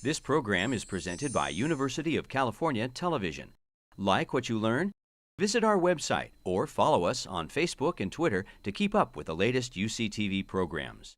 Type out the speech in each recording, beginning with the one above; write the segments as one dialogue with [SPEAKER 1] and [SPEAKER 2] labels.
[SPEAKER 1] This program is presented by University of California Television. Like what you learn? Visit our website or follow us on Facebook and Twitter to keep up with the latest UCTV programs.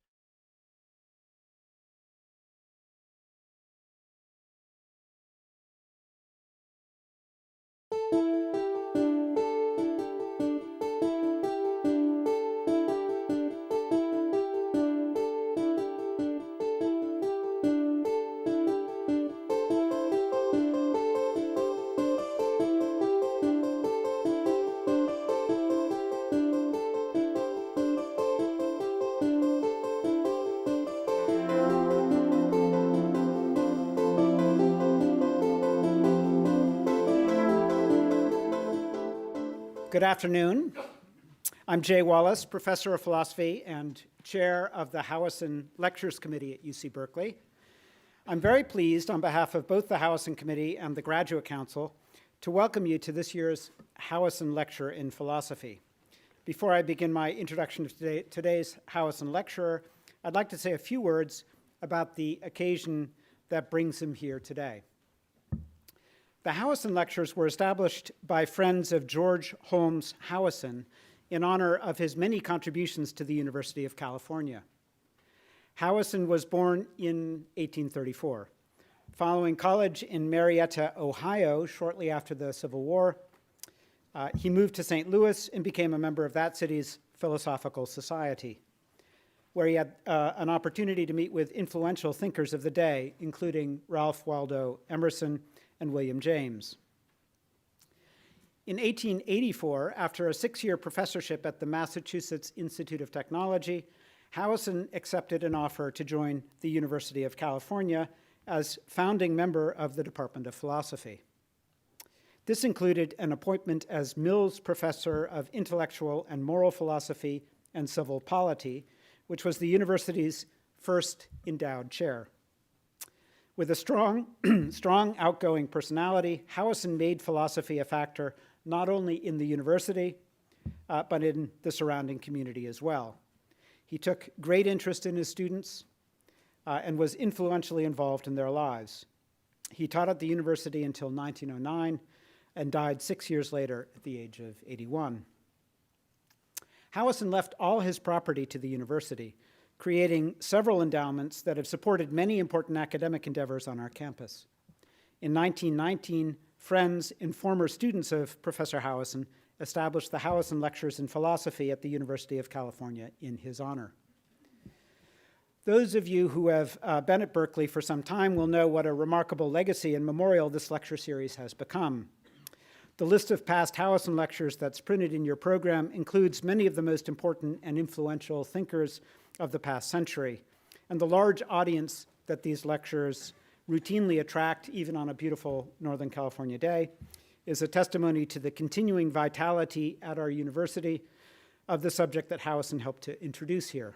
[SPEAKER 2] Good afternoon. I'm Jay Wallace, Professor of Philosophy and Chair of the Howison Lectures Committee at UC Berkeley. I'm very pleased on behalf of both the Howison Committee and the Graduate Council to welcome you to this year's Howison Lecture in Philosophy. Before I begin my introduction to today's Howison lecturer, I'd like to say a few words about the occasion that brings him here today. The Howison Lectures were established by friends of George Holmes Howison in honor of his many contributions to the University of California. Howison was born in 1834. Following college in Marietta, Ohio, shortly after the Civil War, he moved to St. Louis and became a member of that city's Philosophical Society, where he had an opportunity to meet with influential thinkers of the day, including Ralph Waldo Emerson and William James. In 1884, after a 6-year professorship at the Massachusetts Institute of Technology, Howison accepted an offer to join the University of California as founding member of the Department of Philosophy. This included an appointment as Mills Professor of Intellectual and Moral Philosophy and Civil Polity, which was the university's first endowed chair. With a strong, outgoing personality, Howison made philosophy a factor not only in the university, but in the surrounding community as well. He took great interest in his students and was influentially involved in their lives. He taught at the university until 1909 and died 6 years later at the age of 81. Howison left all his property to the university, creating several endowments that have supported many important academic endeavors on our campus. In 1919, friends and former students of Professor Howison established the Howison Lectures in Philosophy at the University of California in his honor. Those of you who have been at Berkeley for some time will know what a remarkable legacy and memorial this lecture series has become. The list of past Howison lectures that's printed in your program includes many of the most important and influential thinkers of the past century, and the large audience that these lectures routinely attract, even on a beautiful Northern California day, is a testimony to the continuing vitality at our university of the subject that Howison helped to introduce here.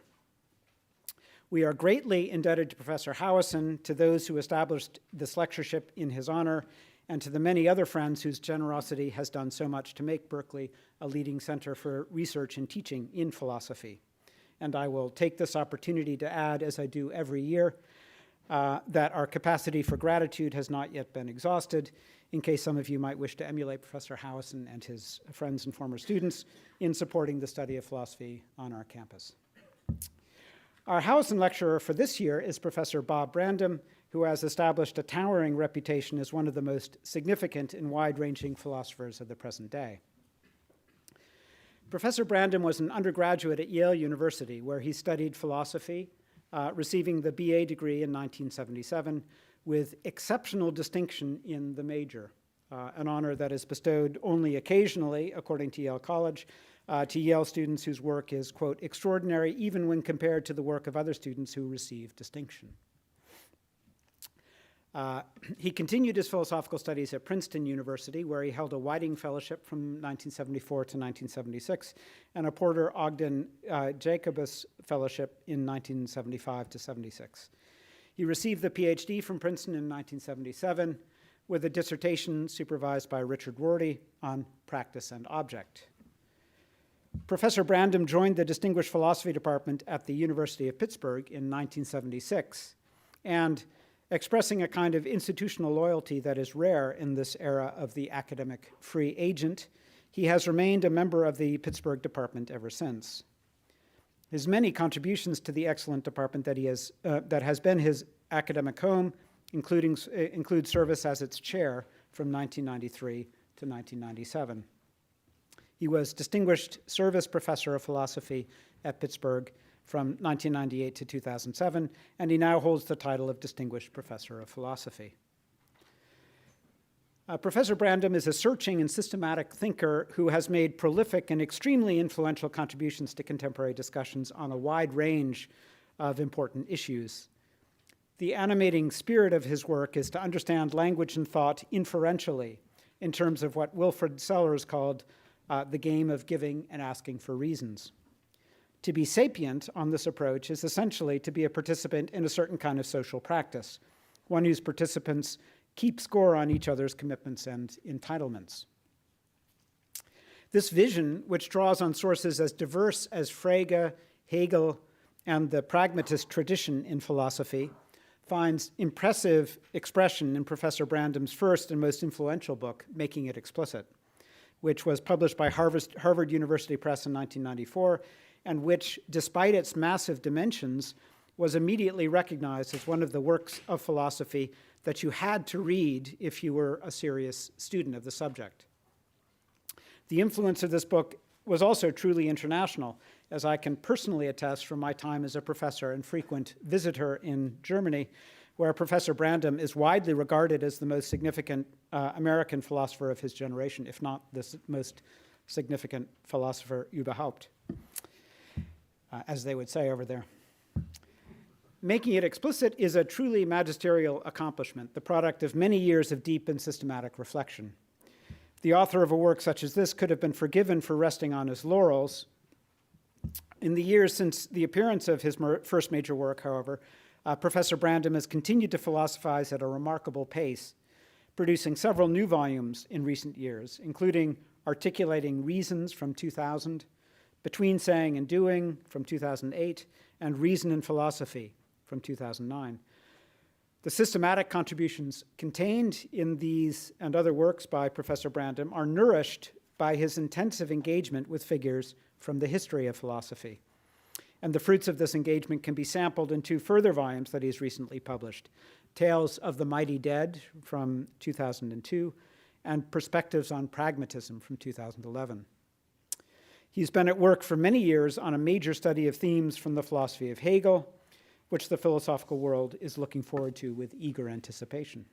[SPEAKER 2] We are greatly indebted to Professor Howison, to those who established this lectureship in his honor, and to the many other friends whose generosity has done so much to make Berkeley a leading center for research and teaching in philosophy. And I will take this opportunity to add, as I do every year, that our capacity for gratitude has not yet been exhausted, in case some of you might wish to emulate Professor Howison and his friends and former students in supporting the study of philosophy on our campus. Our Howison lecturer for this year is Professor Bob Brandom, who has established a towering reputation as one of the most significant and wide-ranging philosophers of the present day. Professor Brandom was an undergraduate at Yale University, where he studied philosophy, receiving the BA degree in 1977 with exceptional distinction in the major, an honor that is bestowed only occasionally, according to Yale College, to Yale students whose work is, quote, extraordinary even when compared to the work of other students who receive distinction. He continued his philosophical studies at Princeton University, where he held a Whiting Fellowship from 1974 to 1976 and a Porter Ogden Jacobus Fellowship in 1975 to 76. He received the PhD from Princeton in 1977 with a dissertation supervised by Richard Rorty on practice and object. Professor Brandom joined the Distinguished Philosophy Department at the University of Pittsburgh in 1976, and expressing a kind of institutional loyalty that is rare in this era of the academic free agent. He has remained a member of the Pittsburgh department ever since. His many contributions to the excellent department that has been his academic home include service as its chair from 1993 to 1997. He was Distinguished Service Professor of Philosophy at Pittsburgh from 1998 to 2007, and he now holds the title of Distinguished Professor of Philosophy. Professor Brandom is a searching and systematic thinker who has made prolific and extremely influential contributions to contemporary discussions on a wide range of important issues. The animating spirit of his work is to understand language and thought inferentially in terms of what Wilfrid Sellars called the game of giving and asking for reasons. To be sapient on this approach is essentially to be a participant in a certain kind of social practice, one whose participants keep score on each other's commitments and entitlements. This vision, which draws on sources as diverse as Frege, Hegel, and the pragmatist tradition in philosophy, finds impressive expression in Professor Brandom's first and most influential book, Making It Explicit, which was published by Harvard University Press in 1994, and which, despite its massive dimensions, was immediately recognized as one of the works of philosophy that you had to read if you were a serious student of the subject. The influence of this book was also truly international, as I can personally attest from my time as a professor and frequent visitor in Germany, where Professor Brandom is widely regarded as the most significant American philosopher of his generation, if not the most significant philosopher überhaupt, as they would say over there. Making It Explicit is a truly magisterial accomplishment, the product of many years of deep and systematic reflection. The author of a work such as this could have been forgiven for resting on his laurels. In the years since the appearance of his first major work, however, Professor Brandom has continued to philosophize at a remarkable pace, producing several new volumes in recent years, including Articulating Reasons from 2000, Between Saying and Doing from 2008, and Reason and Philosophy from 2009. The systematic contributions contained in these and other works by Professor Brandom are nourished by his intensive engagement with figures from the history of philosophy. And the fruits of this engagement can be sampled in two further volumes that he's recently published, Tales of the Mighty Dead from 2002, and Perspectives on Pragmatism from 2011. He's been at work for many years on a major study of themes from the philosophy of Hegel, which the philosophical world is looking forward to with eager anticipation.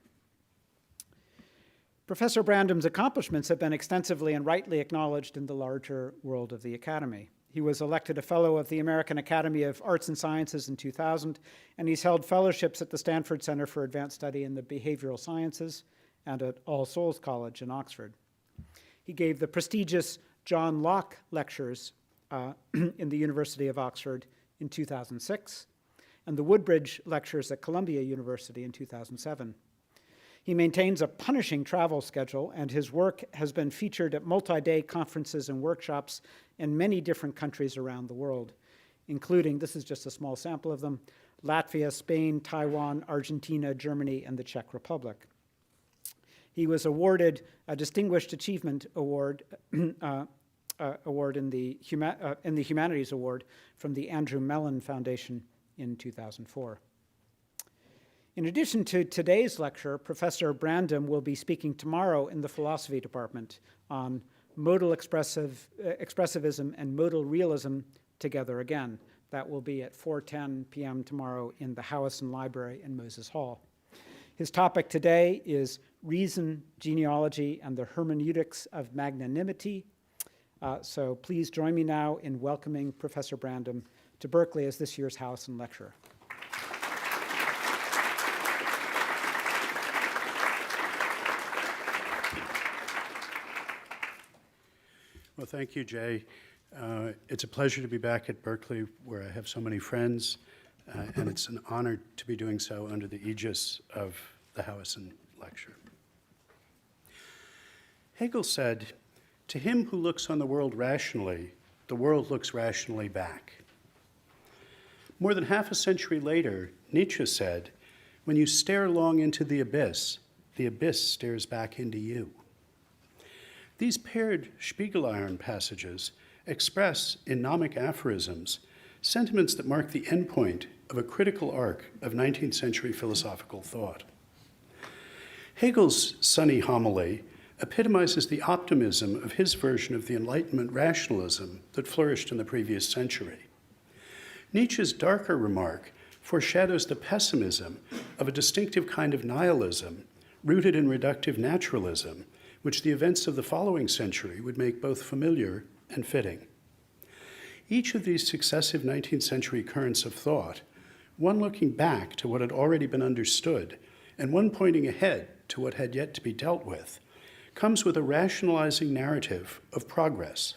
[SPEAKER 2] Professor Brandom's accomplishments have been extensively and rightly acknowledged in the larger world of the academy. He was elected a Fellow of the American Academy of Arts and Sciences in 2000, and he's held fellowships at the Stanford Center for Advanced Study in the Behavioral Sciences and at All Souls College in Oxford. He gave the prestigious John Locke Lectures in the University of Oxford in 2006, and the Woodbridge Lectures at Columbia University in 2007. He maintains a punishing travel schedule, and his work has been featured at multi-day conferences and workshops in many different countries around the world, including, this is just a small sample of them, Latvia, Spain, Taiwan, Argentina, Germany, and the Czech Republic. He was awarded a Distinguished Achievement Award award in the Humanities Award from the Andrew Mellon Foundation in 2004. In addition to today's lecture, Professor Brandom will be speaking tomorrow in the philosophy department on modal expressivism and modal realism together again. That will be at 4:10 p.m. tomorrow in the Howison Library in Moses Hall. His topic today is Reason, Genealogy, and the Hermeneutics of Magnanimity. So please join me now in welcoming Professor Brandom to Berkeley as this year's Howison Lecturer.
[SPEAKER 3] Well, thank you, Jay. It's a pleasure to be back at Berkeley, where I have so many friends, and it's an honor to be doing so under the aegis of the Howison Lecture. Hegel said, "To him who looks on the world rationally, the world looks rationally back." More than half a century later, Nietzsche said, When you stare long into the abyss stares back into you. These paired Spiegel iron passages express, in gnomic aphorisms, sentiments that mark the endpoint of a critical arc of 19th century philosophical thought. Hegel's sunny homily epitomizes the optimism of his version of the Enlightenment rationalism that flourished in the previous century. Nietzsche's darker remark foreshadows the pessimism of a distinctive kind of nihilism rooted in reductive naturalism, which the events of the following century would make both familiar and fitting. Each of these successive 19th century currents of thought, one looking back to what had already been understood, and one pointing ahead to what had yet to be dealt with, comes with a rationalizing narrative of progress.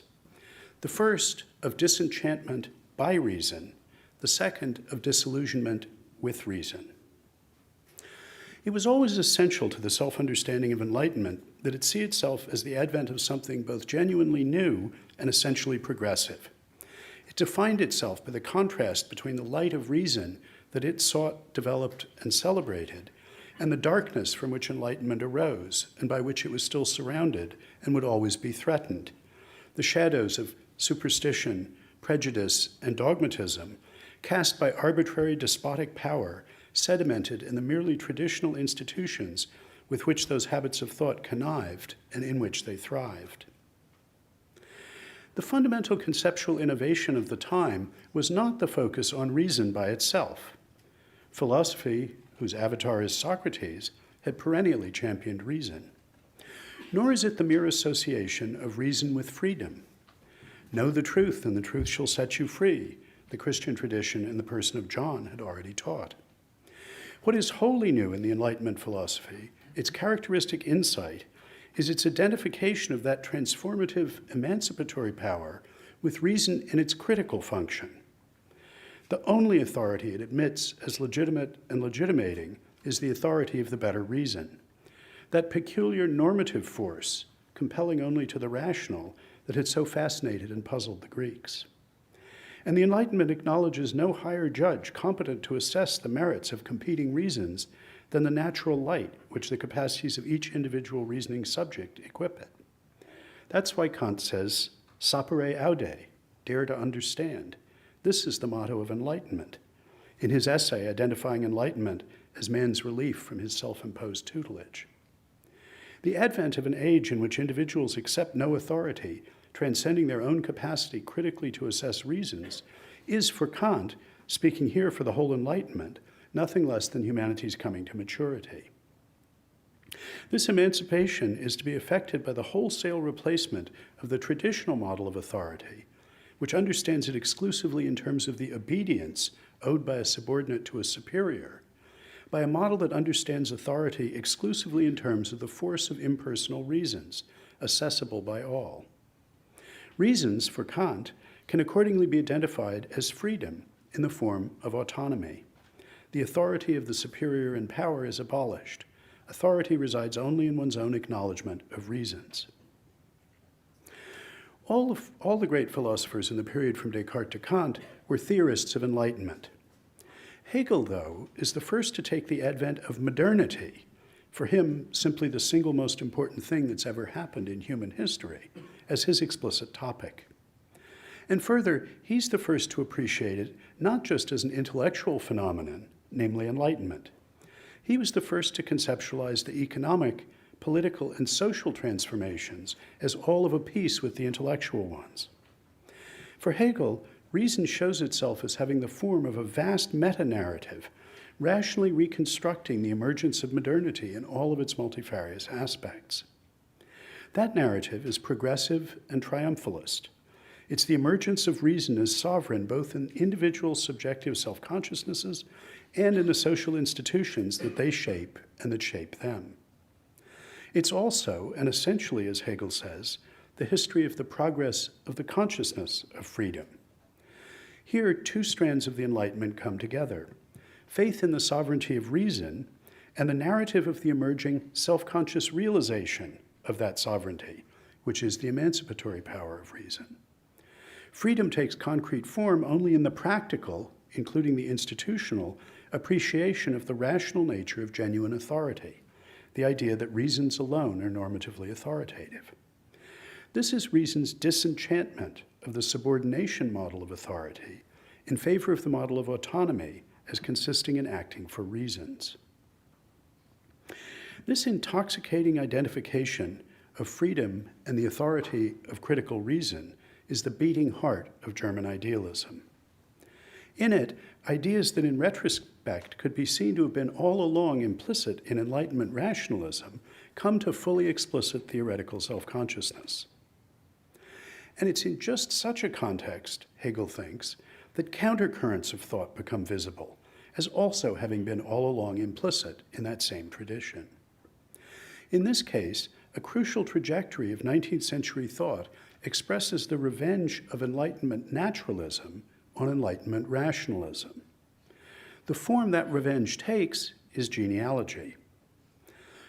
[SPEAKER 3] The first of disenchantment by reason, the second of disillusionment with reason. It was always essential to the self-understanding of enlightenment that it see itself as the advent of something both genuinely new and essentially progressive. It defined itself by the contrast between the light of reason that it sought, developed, and celebrated, and the darkness from which enlightenment arose and by which it was still surrounded and would always be threatened. The shadows of superstition, prejudice, and dogmatism cast by arbitrary despotic power sedimented in the merely traditional institutions with which those habits of thought connived and in which they thrived. The fundamental conceptual innovation of the time was not the focus on reason by itself. Philosophy, whose avatar is Socrates, had perennially championed reason. Nor is it the mere association of reason with freedom. Know the truth, and the truth shall set you free, the Christian tradition in the person of John had already taught. What is wholly new in the Enlightenment philosophy, its characteristic insight, is its identification of that transformative, emancipatory power with reason in its critical function. The only authority it admits as legitimate and legitimating is the authority of the better reason, that peculiar normative force, compelling only to the rational, that had so fascinated and puzzled the Greeks. And the Enlightenment acknowledges no higher judge competent to assess the merits of competing reasons than the natural light which the capacities of each individual reasoning subject equip it. That's why Kant says, sapere aude, dare to understand. This is the motto of enlightenment, in his essay identifying enlightenment as man's relief from his self-imposed tutelage. The advent of an age in which individuals accept no authority, transcending their own capacity critically to assess reasons, is for Kant, speaking here for the whole Enlightenment, nothing less than humanity's coming to maturity. This emancipation is to be effected by the wholesale replacement of the traditional model of authority, which understands it exclusively in terms of the obedience owed by a subordinate to a superior, by a model that understands authority exclusively in terms of the force of impersonal reasons, accessible by all. Reasons, for Kant, can accordingly be identified as freedom in the form of autonomy. The authority of the superior in power is abolished. Authority resides only in one's own acknowledgement of reasons. All the great philosophers in the period from Descartes to Kant were theorists of enlightenment. Hegel, though, is the first to take the advent of modernity, for him simply the single most important thing that's ever happened in human history, as his explicit topic. And further, he's the first to appreciate it not just as an intellectual phenomenon, namely enlightenment. He was the first to conceptualize the economic, political, and social transformations as all of a piece with the intellectual ones. For Hegel, reason shows itself as having the form of a vast meta-narrative, rationally reconstructing the emergence of modernity in all of its multifarious aspects. That narrative is progressive and triumphalist. It's the emergence of reason as sovereign both in individual subjective self-consciousnesses and in the social institutions that they shape and that shape them. It's also, and essentially, as Hegel says, the history of the progress of the consciousness of freedom. Here, two strands of the Enlightenment come together: faith in the sovereignty of reason and the narrative of the emerging self-conscious realization of that sovereignty, which is the emancipatory power of reason. Freedom takes concrete form only in the practical, including the institutional, appreciation of the rational nature of genuine authority, the idea that reasons alone are normatively authoritative. This is reason's disenchantment of the subordination model of authority in favor of the model of autonomy as consisting in acting for reasons. This intoxicating identification of freedom and the authority of critical reason is the beating heart of German idealism. In it, ideas that in retrospect could be seen to have been all along implicit in Enlightenment rationalism come to fully explicit theoretical self-consciousness. And it's in just such a context, Hegel thinks, that countercurrents of thought become visible, as also having been all along implicit in that same tradition. In this case, a crucial trajectory of 19th century thought expresses the revenge of Enlightenment naturalism on Enlightenment rationalism. The form that revenge takes is genealogy.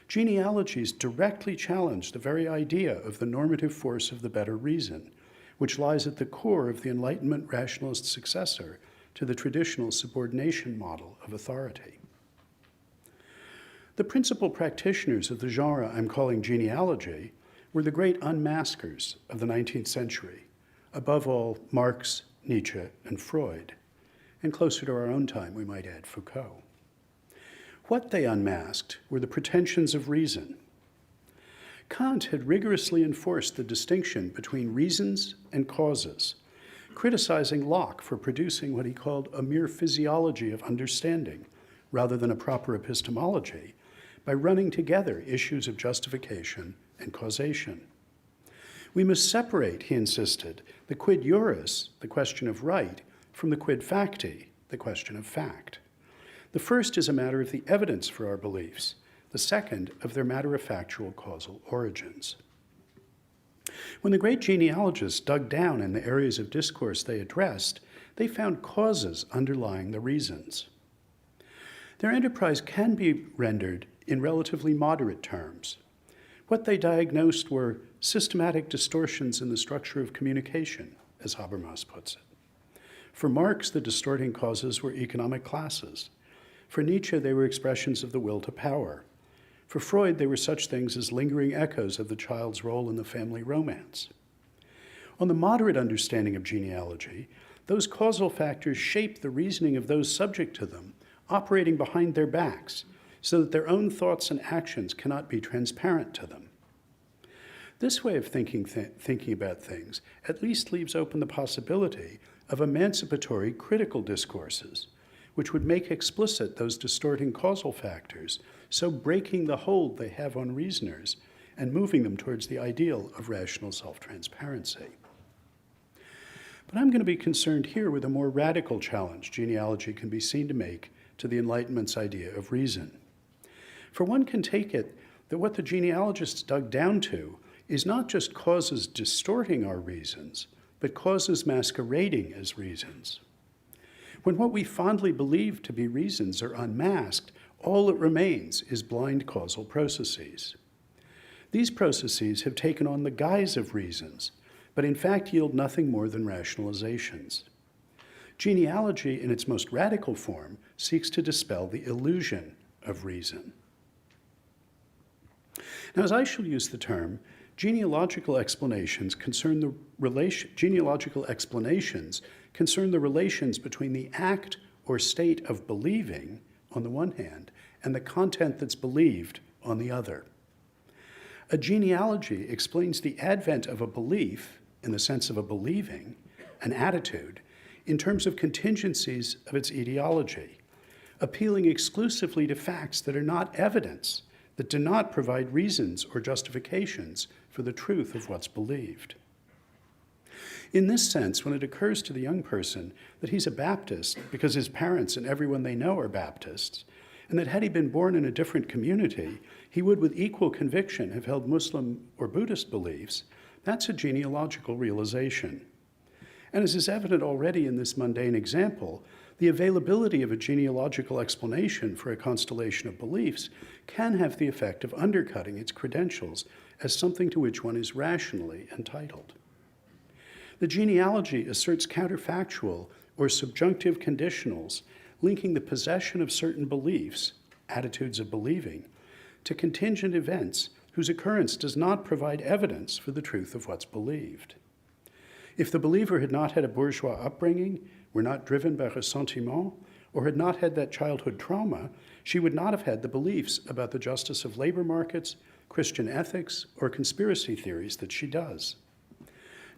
[SPEAKER 3] Genealogies directly challenge the very idea of the normative force of the better reason, which lies at the core of the Enlightenment rationalist successor to the traditional subordination model of authority. The principal practitioners of the genre I'm calling genealogy were the great unmaskers of the 19th century, above all Marx, Nietzsche, and Freud, and closer to our own time, we might add Foucault. What they unmasked were the pretensions of reason. Kant had rigorously enforced the distinction between reasons and causes, criticizing Locke for producing what he called a mere physiology of understanding, rather than a proper epistemology, by running together issues of justification and causation. We must separate, he insisted, the quid juris, the question of right, from the quid facti, the question of fact. The first is a matter of the evidence for our beliefs, the second of their matter-of-factual causal origins. When the great genealogists dug down in the areas of discourse they addressed, they found causes underlying the reasons. Their enterprise can be rendered in relatively moderate terms. What they diagnosed were systematic distortions in the structure of communication, as Habermas puts it. For Marx, the distorting causes were economic classes. For Nietzsche, they were expressions of the will to power. For Freud, they were such things as lingering echoes of the child's role in the family romance. On the moderate understanding of genealogy, those causal factors shape the reasoning of those subject to them, operating behind their backs, so that their own thoughts and actions cannot be transparent to them. This way of thinking about things at least leaves open the possibility of emancipatory critical discourses, which would make explicit those distorting causal factors, so breaking the hold they have on reasoners and moving them towards the ideal of rational self-transparency. But I'm going to be concerned here with a more radical challenge genealogy can be seen to make to the Enlightenment's idea of reason. For one can take it that what the genealogists dug down to is not just causes distorting our reasons, but causes masquerading as reasons. When what we fondly believe to be reasons are unmasked, all that remains is blind causal processes. These processes have taken on the guise of reasons, but in fact yield nothing more than rationalizations. Genealogy, in its most radical form, seeks to dispel the illusion of reason. Now, as I shall use the term, genealogical explanations concern the relations between the act or state of believing, on the one hand, and the content that's believed, on the other. A genealogy explains the advent of a belief, in the sense of a believing, an attitude, in terms of contingencies of its etiology, appealing exclusively to facts that are not evidence, that do not provide reasons or justifications for the truth of what's believed. In this sense, when it occurs to the young person that he's a Baptist because his parents and everyone they know are Baptists, and that had he been born in a different community, he would with equal conviction have held Muslim or Buddhist beliefs, that's a genealogical realization. And as is evident already in this mundane example, the availability of a genealogical explanation for a constellation of beliefs can have the effect of undercutting its credentials as something to which one is rationally entitled. The genealogy asserts counterfactual or subjunctive conditionals linking the possession of certain beliefs, attitudes of believing, to contingent events whose occurrence does not provide evidence for the truth of what's believed. If the believer had not had a bourgeois upbringing, were not driven by ressentiment, or had not had that childhood trauma, she would not have had the beliefs about the justice of labor markets, Christian ethics, or conspiracy theories that she does.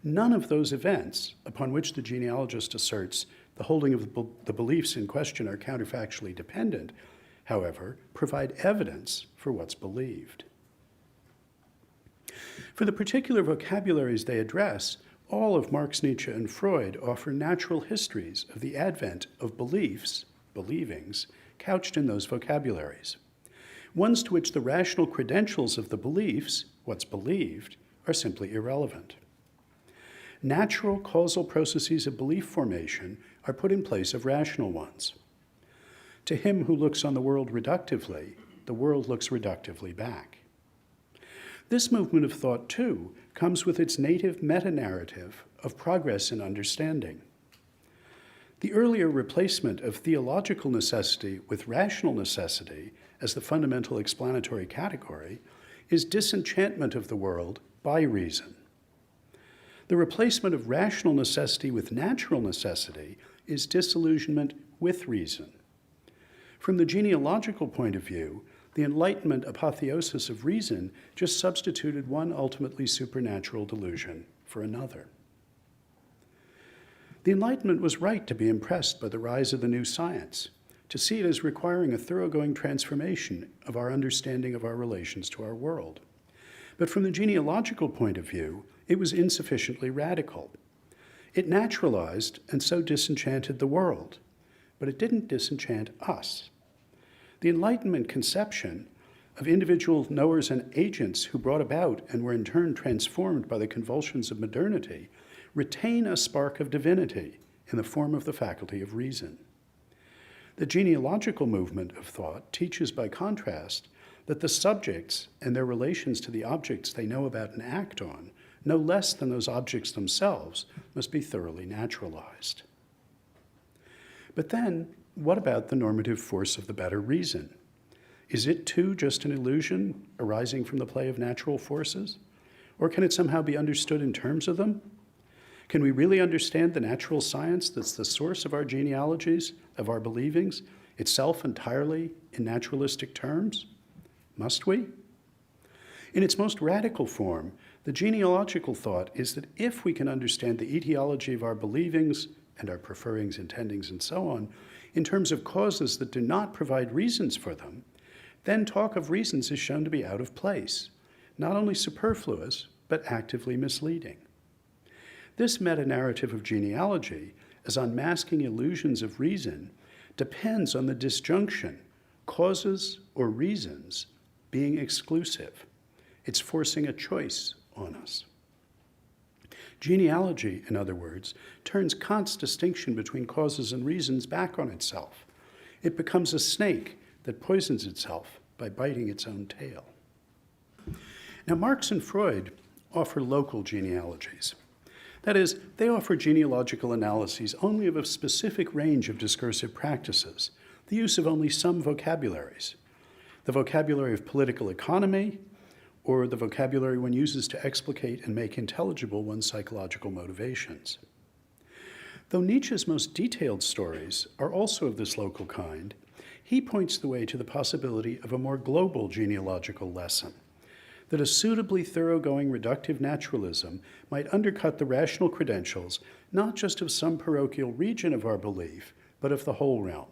[SPEAKER 3] None of those events, upon which the genealogist asserts the holding of the beliefs in question are counterfactually dependent, however, provide evidence for what's believed. For the particular vocabularies they address, all of Marx, Nietzsche, and Freud offer natural histories of the advent of beliefs, believings, couched in those vocabularies, ones to which the rational credentials of the beliefs, what's believed, are simply irrelevant. Natural causal processes of belief formation are put in place of rational ones. To him who looks on the world reductively, the world looks reductively back. This movement of thought, too, comes with its native meta-narrative of progress in understanding. The earlier replacement of theological necessity with rational necessity as the fundamental explanatory category is disenchantment of the world by reason. The replacement of rational necessity with natural necessity is disillusionment with reason. From the genealogical point of view, the Enlightenment apotheosis of reason just substituted one ultimately supernatural delusion for another. The Enlightenment was right to be impressed by the rise of the new science, to see it as requiring a thoroughgoing transformation of our understanding of our relations to our world. But from the genealogical point of view, it was insufficiently radical. It naturalized and so disenchanted the world, but it didn't disenchant us. The Enlightenment conception of individual knowers and agents who brought about and were in turn transformed by the convulsions of modernity retain a spark of divinity in the form of the faculty of reason. The genealogical movement of thought teaches, by contrast, that the subjects and their relations to the objects they know about and act on, no less than those objects themselves, must be thoroughly naturalized. But then, what about the normative force of the better reason? Is it too just an illusion arising from the play of natural forces? Or can it somehow be understood in terms of them? Can we really understand the natural science that's the source of our genealogies, of our believings, itself entirely in naturalistic terms? Must we? In its most radical form, the genealogical thought is that if we can understand the etiology of our believings and our preferrings, intendings, and so on, in terms of causes that do not provide reasons for them, then talk of reasons is shown to be out of place, not only superfluous, but actively misleading. This meta-narrative of genealogy, as unmasking illusions of reason, depends on the disjunction, causes or reasons, being exclusive. It's forcing a choice on us. Genealogy, in other words, turns Kant's distinction between causes and reasons back on itself. It becomes a snake that poisons itself by biting its own tail. Now, Marx and Freud offer local genealogies. That is, they offer genealogical analyses only of a specific range of discursive practices, the use of only some vocabularies. The vocabulary of political economy, or the vocabulary one uses to explicate and make intelligible one's psychological motivations. Though Nietzsche's most detailed stories are also of this local kind, he points the way to the possibility of a more global genealogical lesson, that a suitably thoroughgoing reductive naturalism might undercut the rational credentials not just of some parochial region of our belief, but of the whole realm.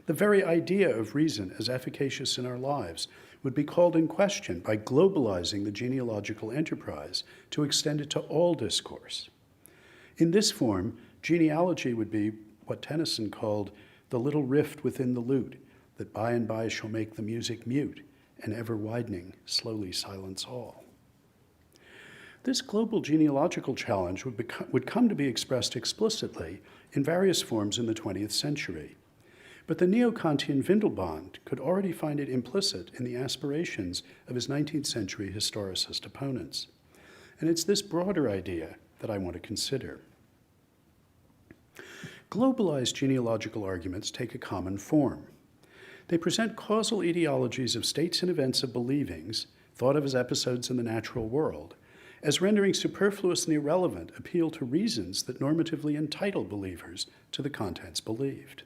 [SPEAKER 3] The very idea of reason as efficacious in our lives would be called in question by globalizing the genealogical enterprise to extend it to all discourse. In this form, genealogy would be what Tennyson called the little rift within the lute that by and by shall make the music mute and ever widening slowly silence all. This global genealogical challenge would come to be expressed explicitly in various forms in the 20th century. But the neo-Kantian Windelband could already find it implicit in the aspirations of his 19th century historicist opponents. And it's this broader idea that I want to consider. Globalized genealogical arguments take a common form. They present causal etiologies of states and events of believings, thought of as episodes in the natural world, as rendering superfluous and irrelevant appeal to reasons that normatively entitle believers to the contents believed.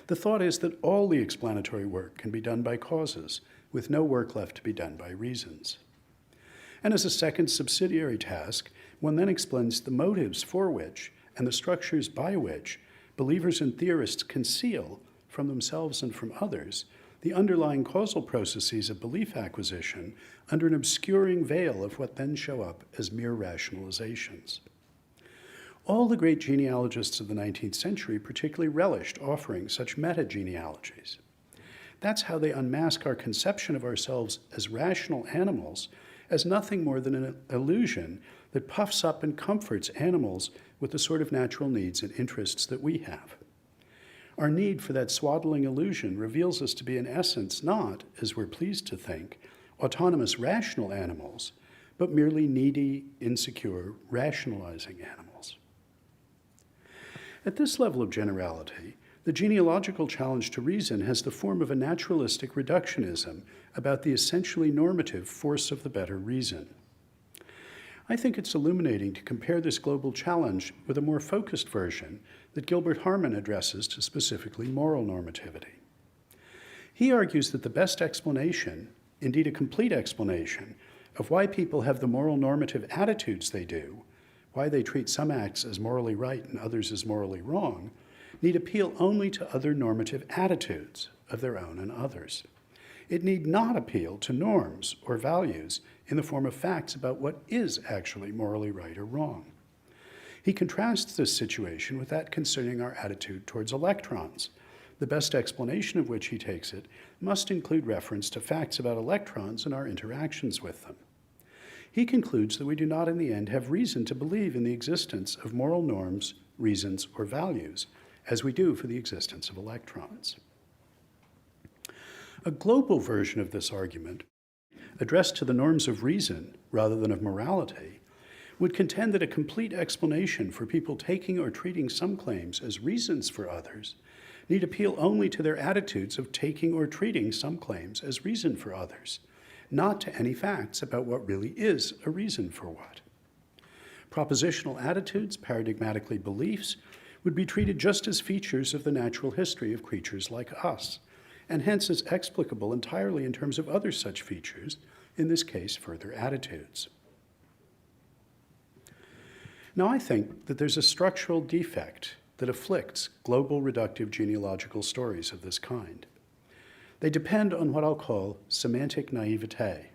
[SPEAKER 3] The thought is that all the explanatory work can be done by causes, with no work left to be done by reasons. And as a second subsidiary task, one then explains the motives for which and the structures by which believers and theorists conceal from themselves and from others the underlying causal processes of belief acquisition under an obscuring veil of what then show up as mere rationalizations. All the great genealogists of the 19th century particularly relished offering such meta-genealogies. That's how they unmask our conception of ourselves as rational animals as nothing more than an illusion that puffs up and comforts animals with the sort of natural needs and interests that we have. Our need for that swaddling illusion reveals us to be in essence not, as we're pleased to think, autonomous rational animals, but merely needy, insecure, rationalizing animals. At this level of generality, the genealogical challenge to reason has the form of a naturalistic reductionism about the essentially normative force of the better reason. I think it's illuminating to compare this global challenge with a more focused version that Gilbert Harman addresses to specifically moral normativity. He argues that the best explanation, indeed a complete explanation, of why people have the moral normative attitudes they do, why they treat some acts as morally right and others as morally wrong, need appeal only to other normative attitudes of their own and others. It need not appeal to norms or values in the form of facts about what is actually morally right or wrong. He contrasts this situation with that concerning our attitude towards electrons, the best explanation of which, he takes it, must include reference to facts about electrons and our interactions with them. He concludes that we do not in the end have reason to believe in the existence of moral norms, reasons, or values, as we do for the existence of electrons. A global version of this argument, addressed to the norms of reason rather than of morality, would contend that a complete explanation for people taking or treating some claims as reasons for others need appeal only to their attitudes of taking or treating some claims as reason for others, not to any facts about what really is a reason for what. Propositional attitudes, paradigmatically beliefs, would be treated just as features of the natural history of creatures like us, and hence as explicable entirely in terms of other such features, in this case, further attitudes. Now, I think that there's a structural defect that afflicts global reductive genealogical stories of this kind. They depend on what I'll call semantic naivete.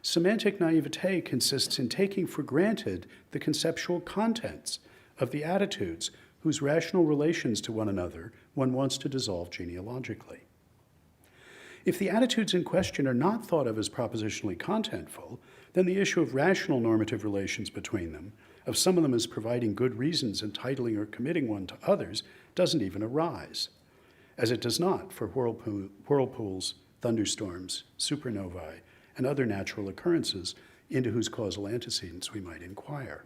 [SPEAKER 3] Semantic naivete consists in taking for granted the conceptual contents of the attitudes whose rational relations to one another one wants to dissolve genealogically. If the attitudes in question are not thought of as propositionally contentful, then the issue of rational normative relations between them, of some of them as providing good reasons entitling or committing one to others, doesn't even arise, as it does not for whirlpools, thunderstorms, supernovae, and other natural occurrences into whose causal antecedents we might inquire.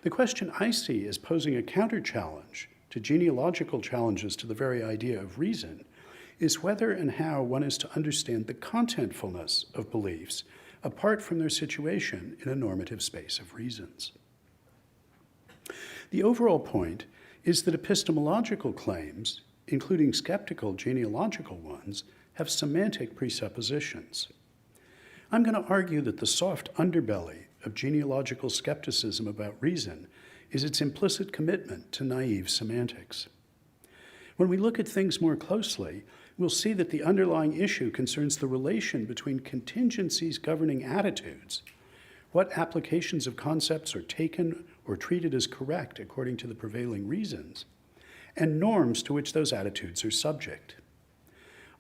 [SPEAKER 3] The question I see as posing a counter-challenge to genealogical challenges to the very idea of reason is whether and how one is to understand the contentfulness of beliefs apart from their situation in a normative space of reasons. The overall point is that epistemological claims, including skeptical genealogical ones, have semantic presuppositions. I'm going to argue that the soft underbelly of genealogical skepticism about reason is its implicit commitment to naive semantics. When we look at things more closely, we'll see that the underlying issue concerns the relation between contingencies governing attitudes, what applications of concepts are taken or treated as correct according to the prevailing reasons, and norms to which those attitudes are subject.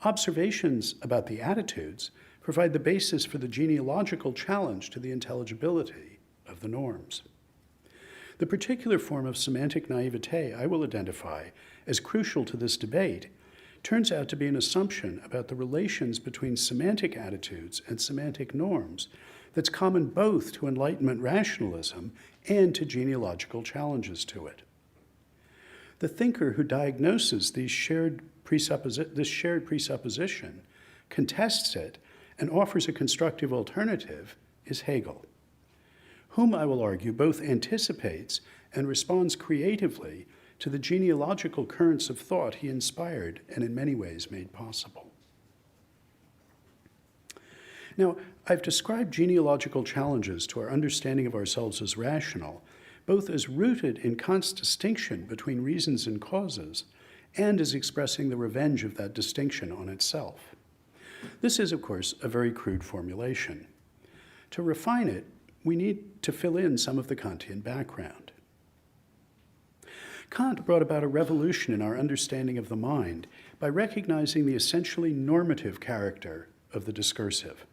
[SPEAKER 3] Observations about the attitudes provide the basis for the genealogical challenge to the intelligibility of the norms. The particular form of semantic naivete I will identify as crucial to this debate turns out to be an assumption about the relations between semantic attitudes and semantic norms that's common both to Enlightenment rationalism and to genealogical challenges to it. The thinker who diagnoses this shared presupposition, contests it, and offers a constructive alternative is Hegel, whom I will argue both anticipates and responds creatively to the genealogical currents of thought he inspired and in many ways made possible. Now, I've described genealogical challenges to our understanding of ourselves as rational, both as rooted in Kant's distinction between reasons and causes, and as expressing the revenge of that distinction on itself. This is, of course, a very crude formulation. To refine it, we need to fill in some of the Kantian background. Kant brought about a revolution in our understanding of the mind by recognizing the essentially normative character of the discursive.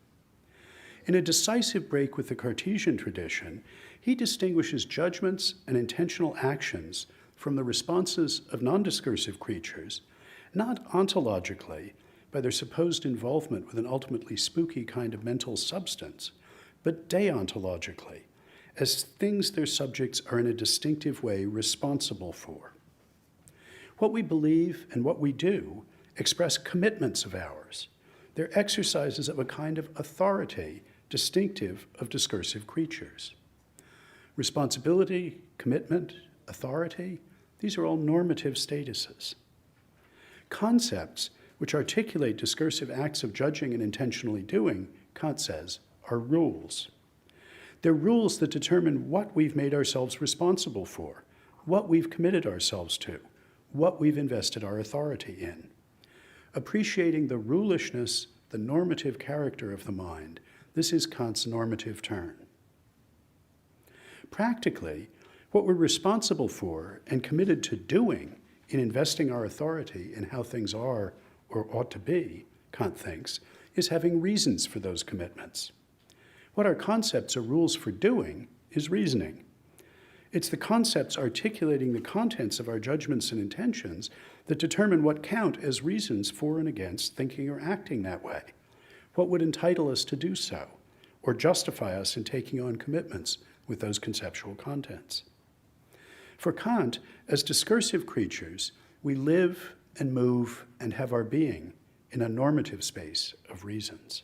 [SPEAKER 3] In a decisive break with the Cartesian tradition, he distinguishes judgments and intentional actions from the responses of non-discursive creatures, not ontologically, by their supposed involvement with an ultimately spooky kind of mental substance, but deontologically, as things their subjects are in a distinctive way responsible for. What we believe and what we do express commitments of ours. They're exercises of a kind of authority distinctive of discursive creatures. Responsibility, commitment, authority, these are all normative statuses. Concepts which articulate discursive acts of judging and intentionally doing, Kant says, are rules. They're rules that determine what we've made ourselves responsible for, what we've committed ourselves to, what we've invested our authority in. Appreciating the rulishness, the normative character of the mind, this is Kant's normative turn. Practically, what we're responsible for and committed to doing in investing our authority in how things are or ought to be, Kant thinks, is having reasons for those commitments. What our concepts are rules for doing is reasoning. It's the concepts articulating the contents of our judgments and intentions that determine what count as reasons for and against thinking or acting that way, what would entitle us to do so, or justify us in taking on commitments with those conceptual contents. For Kant, as discursive creatures, we live and move and have our being in a normative space of reasons.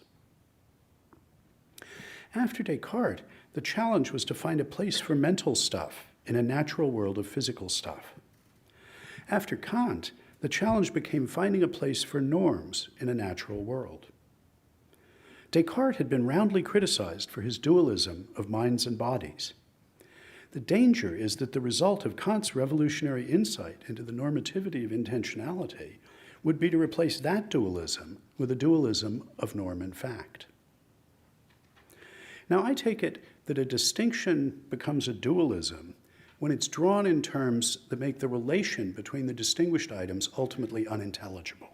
[SPEAKER 3] After Descartes, the challenge was to find a place for mental stuff in a natural world of physical stuff. After Kant, the challenge became finding a place for norms in a natural world. Descartes had been roundly criticized for his dualism of minds and bodies. The danger is that the result of Kant's revolutionary insight into the normativity of intentionality would be to replace that dualism with a dualism of norm and fact. Now, I take it that a distinction becomes a dualism when it's drawn in terms that make the relation between the distinguished items ultimately unintelligible.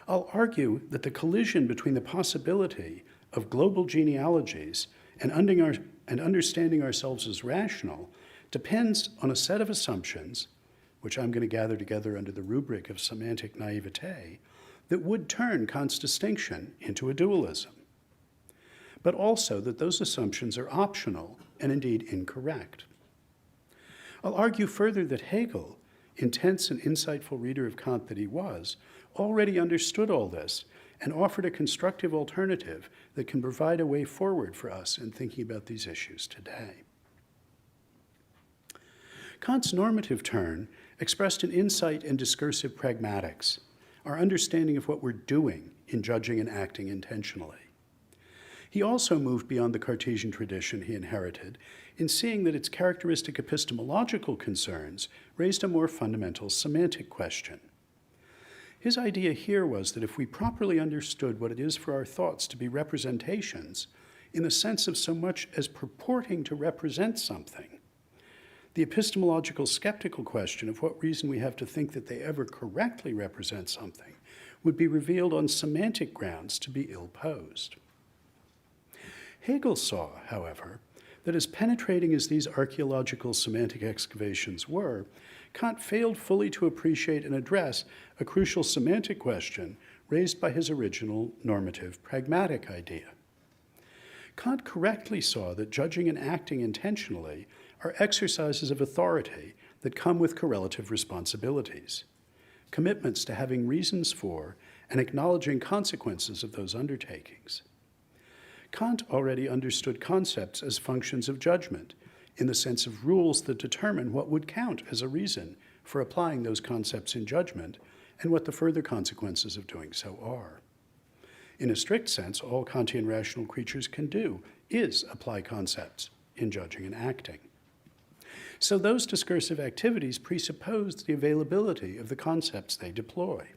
[SPEAKER 3] I'll argue that the collision between the possibility of global genealogies and understanding ourselves as rational depends on a set of assumptions, which I'm going to gather together under the rubric of semantic naivety, that would turn Kant's distinction into a dualism, but also that those assumptions are optional and indeed incorrect. I'll argue further that Hegel, intense and insightful reader of Kant that he was, already understood all this and offered a constructive alternative that can provide a way forward for us in thinking about these issues today. Kant's normative turn expressed an insight in discursive pragmatics, our understanding of what we're doing in judging and acting intentionally. He also moved beyond the Cartesian tradition he inherited in seeing that its characteristic epistemological concerns raised a more fundamental semantic question. His idea here was that if we properly understood what it is for our thoughts to be representations, in the sense of so much as purporting to represent something, the epistemological skeptical question of what reason we have to think that they ever correctly represent something would be revealed on semantic grounds to be ill-posed. Hegel saw, however, that as penetrating as these archaeological semantic excavations were, Kant failed fully to appreciate and address a crucial semantic question raised by his original normative pragmatic idea. Kant correctly saw that judging and acting intentionally are exercises of authority that come with correlative responsibilities, commitments to having reasons for and acknowledging consequences of those undertakings. Kant already understood concepts as functions of judgment, in the sense of rules that determine what would count as a reason for applying those concepts in judgment and what the further consequences of doing so are. In a strict sense, all Kantian rational creatures can do is apply concepts in judging and acting. So those discursive activities presuppose the availability of the concepts they deploy.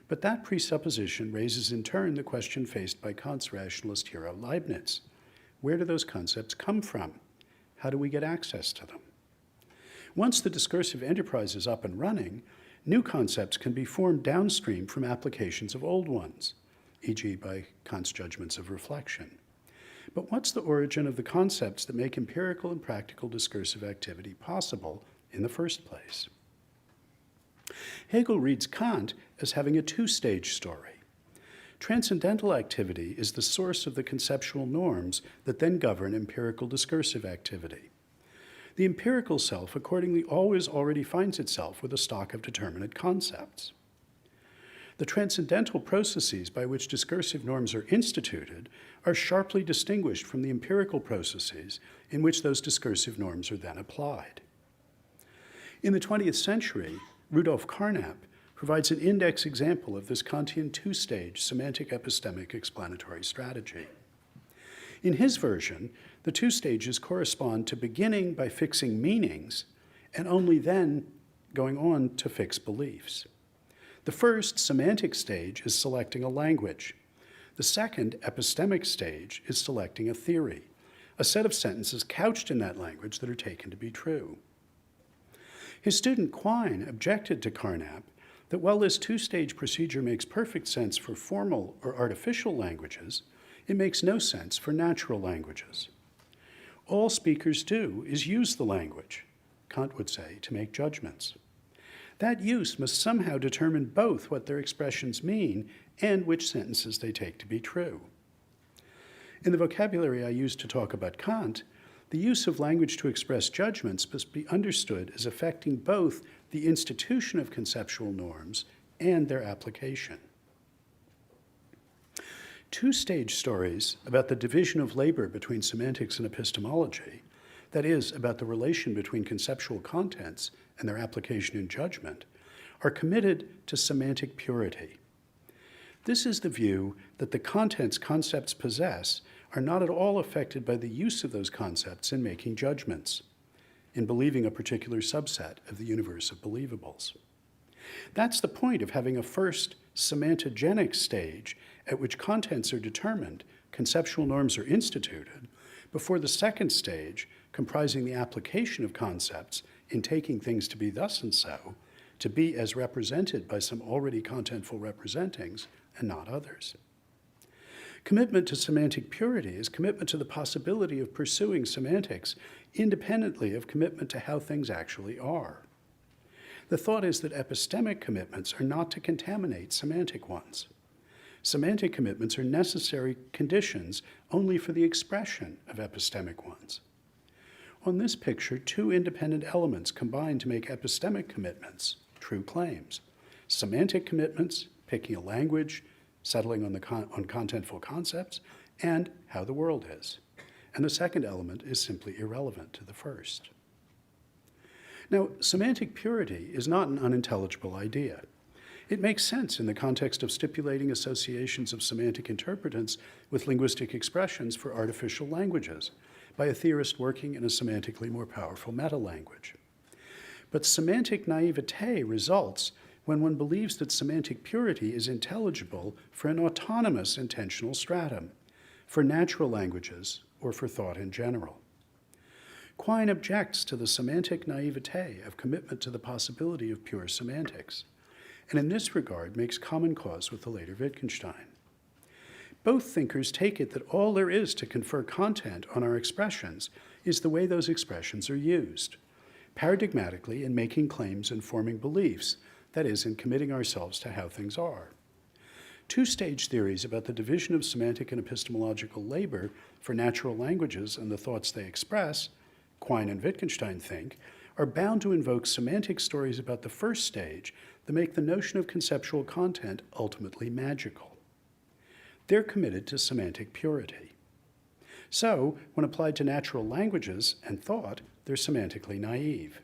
[SPEAKER 3] But that presupposition raises in turn the question faced by Kant's rationalist hero Leibniz. Where do those concepts come from? How do we get access to them? Once the discursive enterprise is up and running, new concepts can be formed downstream from applications of old ones, e.g. by Kant's judgments of reflection. But what's the origin of the concepts that make empirical and practical discursive activity possible in the first place? Hegel reads Kant as having a two-stage story. Transcendental activity is the source of the conceptual norms that then govern empirical discursive activity. The empirical self accordingly always already finds itself with a stock of determinate concepts. The transcendental processes by which discursive norms are instituted are sharply distinguished from the empirical processes in which those discursive norms are then applied. In the 20th century, Rudolf Carnap provides an index example of this Kantian two-stage semantic epistemic explanatory strategy. In his version, the two stages correspond to beginning by fixing meanings and only then going on to fix beliefs. The first, semantic stage, is selecting a language. The second, epistemic stage, is selecting a theory, a set of sentences couched in that language that are taken to be true. His student Quine objected to Carnap that while this two-stage procedure makes perfect sense for formal or artificial languages, it makes no sense for natural languages. All speakers do is use the language, Kant would say, to make judgments. That use must somehow determine both what their expressions mean and which sentences they take to be true. In the vocabulary I use to talk about Kant, the use of language to express judgments must be understood as affecting both the institution of conceptual norms and their application. Two-stage stories about the division of labor between semantics and epistemology, that is, about the relation between conceptual contents and their application in judgment, are committed to semantic purity. This is the view that the contents concepts possess are not at all affected by the use of those concepts in making judgments, in believing a particular subset of the universe of believables. That's the point of having a first semantogenic stage at which contents are determined, conceptual norms are instituted, before the second stage, comprising the application of concepts in taking things to be thus and so, to be as represented by some already contentful representings and not others. Commitment to semantic purity is commitment to the possibility of pursuing semantics independently of commitment to how things actually are. The thought is that epistemic commitments are not to contaminate semantic ones. Semantic commitments are necessary conditions only for the expression of epistemic ones. On this picture, two independent elements combine to make epistemic commitments true claims. Semantic commitments, picking a language, settling on contentful concepts, and how the world is. And the second element is simply irrelevant to the first. Now, semantic purity is not an unintelligible idea. It makes sense in the context of stipulating associations of semantic interpretants with linguistic expressions for artificial languages by a theorist working in a semantically more powerful meta-language. But semantic naivete results when one believes that semantic purity is intelligible for an autonomous intentional stratum, for natural languages, or for thought in general. Quine objects to the semantic naivete of commitment to the possibility of pure semantics, and in this regard makes common cause with the later Wittgenstein. Both thinkers take it that all there is to confer content on our expressions is the way those expressions are used, paradigmatically in making claims and forming beliefs, that is, in committing ourselves to how things are. Two-stage theories about the division of semantic and epistemological labor for natural languages and the thoughts they express, Quine and Wittgenstein think, are bound to invoke semantic stories about the first stage that make the notion of conceptual content ultimately magical. They're committed to semantic purity. So, when applied to natural languages and thought, they're semantically naive.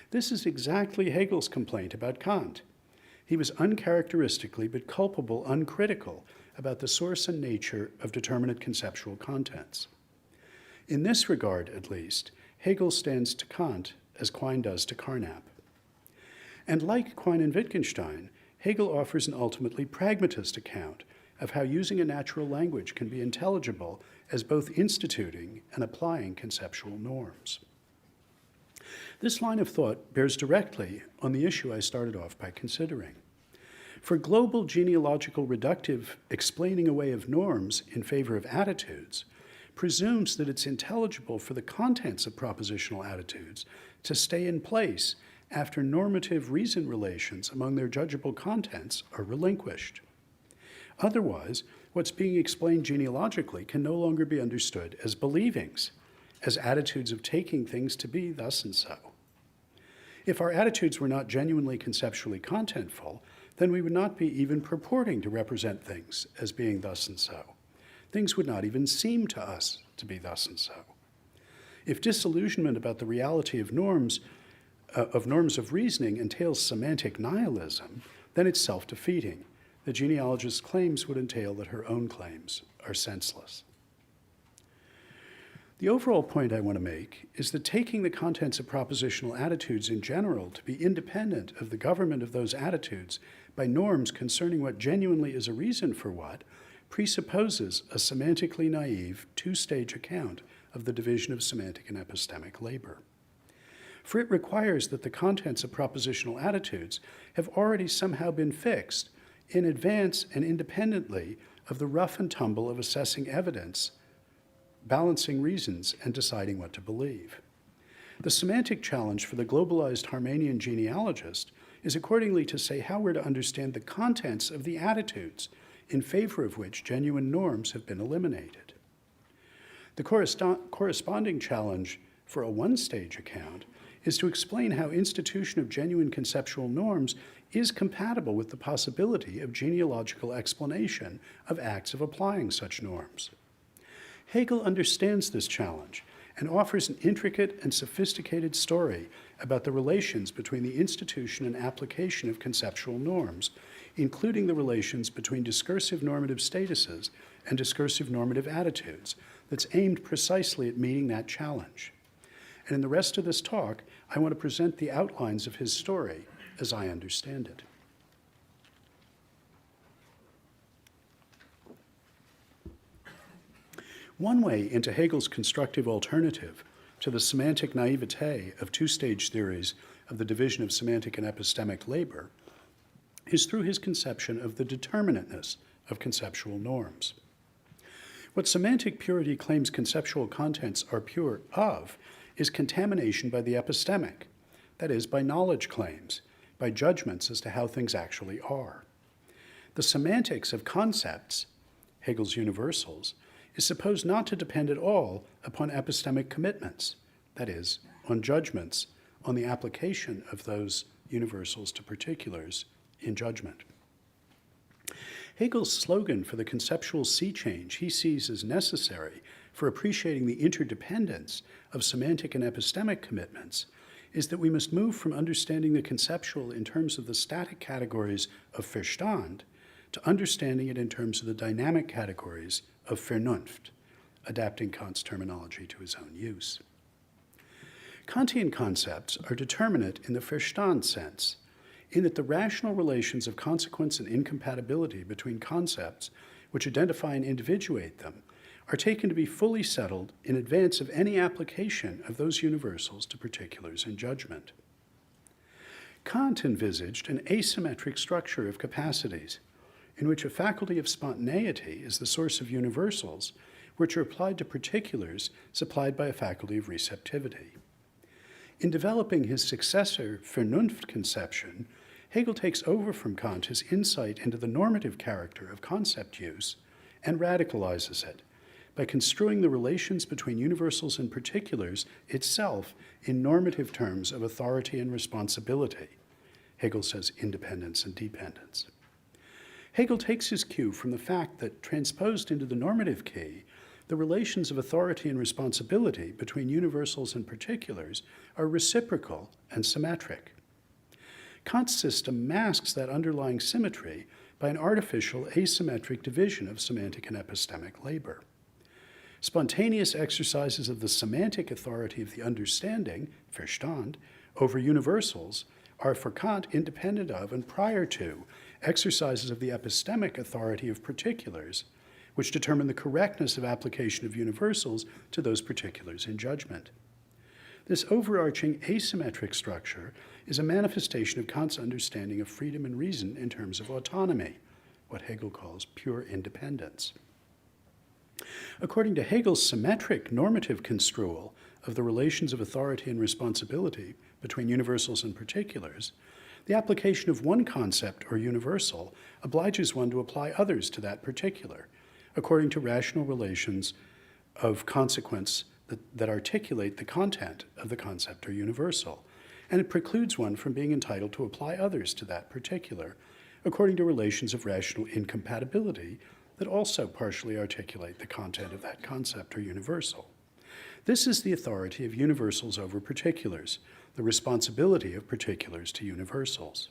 [SPEAKER 3] This is exactly Hegel's complaint about Kant. He was uncharacteristically but culpable uncritical about the source and nature of determinate conceptual contents. In this regard, at least, Hegel stands to Kant as Quine does to Carnap. And like Quine and Wittgenstein, Hegel offers an ultimately pragmatist account of how using a natural language can be intelligible as both instituting and applying conceptual norms. This line of thought bears directly on the issue I started off by considering. For global genealogical reductive explaining away of norms in favor of attitudes presumes that it's intelligible for the contents of propositional attitudes to stay in place after normative reason relations among their judgeable contents are relinquished. Otherwise, what's being explained genealogically can no longer be understood as believings, as attitudes of taking things to be thus and so. If our attitudes were not genuinely conceptually contentful, then we would not be even purporting to represent things as being thus and so. Things would not even seem to us to be thus and so. If disillusionment about the reality of norms of reasoning entails semantic nihilism, then it's self-defeating. The genealogist's claims would entail that her own claims are senseless. The overall point I want to make is that taking the contents of propositional attitudes in general to be independent of the government of those attitudes by norms concerning what genuinely is a reason for what presupposes a semantically naive two-stage account of the division of semantic and epistemic labor. For it requires that the contents of propositional attitudes have already somehow been fixed in advance and independently of the rough and tumble of assessing evidence, balancing reasons, and deciding what to believe. The semantic challenge for the globalized Harmanian genealogist is accordingly to say how we're to understand the contents of the attitudes in favor of which genuine norms have been eliminated. The corresponding challenge for a one-stage account is to explain how institution of genuine conceptual norms is compatible with the possibility of genealogical explanation of acts of applying such norms. Hegel understands this challenge and offers an intricate and sophisticated story about the relations between the institution and application of conceptual norms, including the relations between discursive normative statuses and discursive normative attitudes, that's aimed precisely at meeting that challenge. And in the rest of this talk, I want to present the outlines of his story as I understand it. One way into Hegel's constructive alternative to the semantic naivete of two-stage theories of the division of semantic and epistemic labor is through his conception of the determinateness of conceptual norms. What semantic purity claims conceptual contents are pure of is contamination by the epistemic, that is, by knowledge claims, by judgments as to how things actually are. The semantics of concepts, Hegel's universals, is supposed not to depend at all upon epistemic commitments, that is, on judgments, on the application of those universals to particulars in judgment. Hegel's slogan for the conceptual sea change he sees as necessary for appreciating the interdependence of semantic and epistemic commitments is that we must move from understanding the conceptual in terms of the static categories of Verstand to understanding it in terms of the dynamic categories of Vernunft, adapting Kant's terminology to his own use. Kantian concepts are determinate in the Verstand sense, in that the rational relations of consequence and incompatibility between concepts which identify and individuate them are taken to be fully settled in advance of any application of those universals to particulars in judgment. Kant envisaged an asymmetric structure of capacities in which a faculty of spontaneity is the source of universals, which are applied to particulars supplied by a faculty of receptivity. In developing his successor Vernunft conception, Hegel takes over from Kant his insight into the normative character of concept use and radicalizes it by construing the relations between universals and particulars itself in normative terms of authority and responsibility. Hegel says independence and dependence. Hegel takes his cue from the fact that, transposed into the normative key, the relations of authority and responsibility between universals and particulars are reciprocal and symmetric. Kant's system masks that underlying symmetry by an artificial asymmetric division of semantic and epistemic labor. Spontaneous exercises of the semantic authority of the understanding, Verstand, over universals are for Kant independent of and prior to exercises of the epistemic authority of particulars, which determine the correctness of application of universals to those particulars in judgment. This overarching asymmetric structure is a manifestation of Kant's understanding of freedom and reason in terms of autonomy, what Hegel calls pure independence. According to Hegel's symmetric normative construal of the relations of authority and responsibility between universals and particulars, the application of one concept or universal obliges one to apply others to that particular, according to rational relations of consequence that articulate the content of the concept or universal, and it precludes one from being entitled to apply others to that particular, according to relations of rational incompatibility that also partially articulate the content of that concept or universal. This is the authority of universals over particulars, the responsibility of particulars to universals.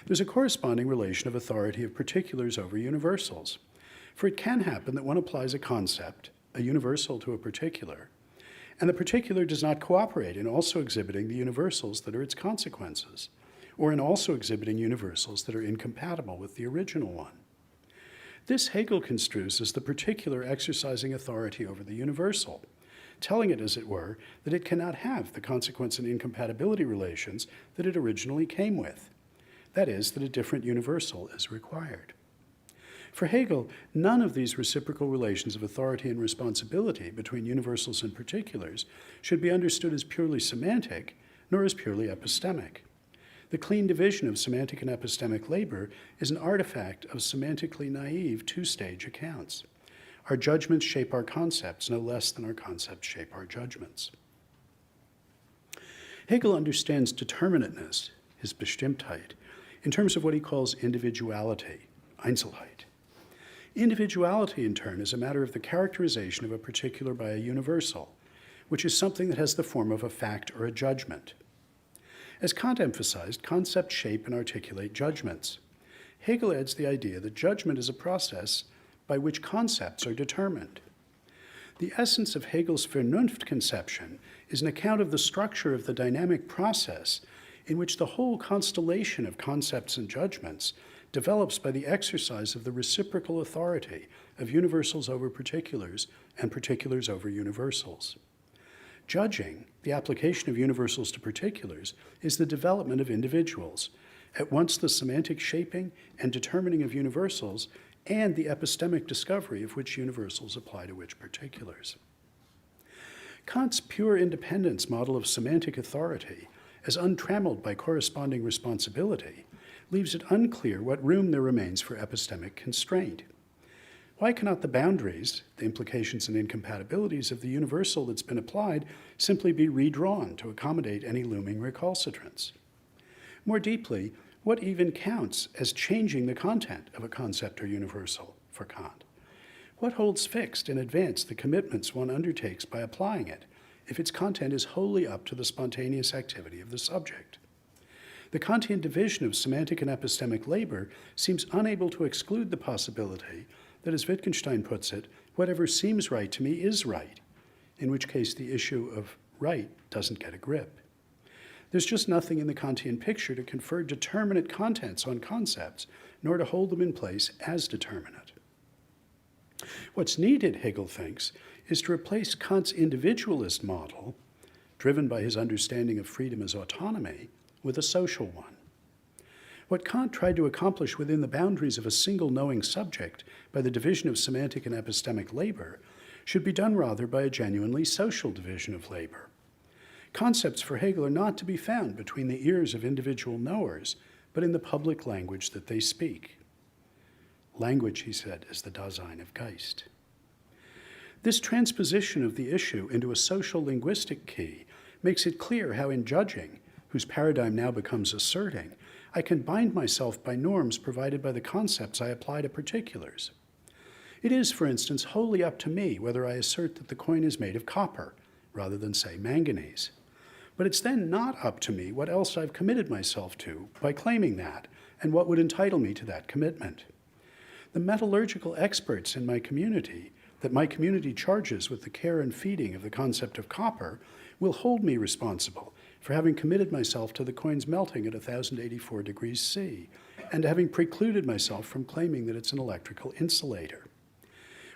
[SPEAKER 3] There's a corresponding relation of authority of particulars over universals, for it can happen that one applies a concept, a universal to a particular, and the particular does not cooperate in also exhibiting the universals that are its consequences, or in also exhibiting universals that are incompatible with the original one. This Hegel construes as the particular exercising authority over the universal, telling it, as it were, that it cannot have the consequence and incompatibility relations that it originally came with. That is, that a different universal is required. For Hegel, none of these reciprocal relations of authority and responsibility between universals and particulars should be understood as purely semantic, nor as purely epistemic. The clean division of semantic and epistemic labor is an artifact of semantically naive two-stage accounts. Our judgments shape our concepts no less than our concepts shape our judgments. Hegel understands determinateness, his Bestimmtheit, in terms of what he calls individuality, Einzelheit. Individuality, in turn, is a matter of the characterization of a particular by a universal, which is something that has the form of a fact or a judgment. As Kant emphasized, concepts shape and articulate judgments. Hegel adds the idea that judgment is a process by which concepts are determined. The essence of Hegel's Vernunft conception is an account of the structure of the dynamic process in which the whole constellation of concepts and judgments develops by the exercise of the reciprocal authority of universals over particulars and particulars over universals. Judging, the application of universals to particulars, is the development of individuals, at once the semantic shaping and determining of universals and the epistemic discovery of which universals apply to which particulars. Kant's pure independence model of semantic authority, as untrammeled by corresponding responsibility, leaves it unclear what room there remains for epistemic constraint. Why cannot the boundaries, the implications and incompatibilities of the universal that's been applied simply be redrawn to accommodate any looming recalcitrance? More deeply, what even counts as changing the content of a concept or universal for Kant? What holds fixed in advance the commitments one undertakes by applying it, if its content is wholly up to the spontaneous activity of the subject? The Kantian division of semantic and epistemic labor seems unable to exclude the possibility that, as Wittgenstein puts it, whatever seems right to me is right, in which case the issue of right doesn't get a grip. There's just nothing in the Kantian picture to confer determinate contents on concepts, nor to hold them in place as determinate. What's needed, Hegel thinks, is to replace Kant's individualist model, driven by his understanding of freedom as autonomy, with a social one. What Kant tried to accomplish within the boundaries of a single knowing subject by the division of semantic and epistemic labor should be done rather by a genuinely social division of labor. Concepts for Hegel are not to be found between the ears of individual knowers, but in the public language that they speak. Language, he said, is the Dasein of Geist. This transposition of the issue into a social linguistic key makes it clear how in judging, whose paradigm now becomes asserting, I can bind myself by norms provided by the concepts I apply to particulars. It is, for instance, wholly up to me whether I assert that the coin is made of copper, rather than, say, manganese. But it's then not up to me what else I've committed myself to by claiming that, and what would entitle me to that commitment. The metallurgical experts in my community, that my community charges with the care and feeding of the concept of copper, will hold me responsible for having committed myself to the coin's melting at 1,084 degrees C, and having precluded myself from claiming that it's an electrical insulator.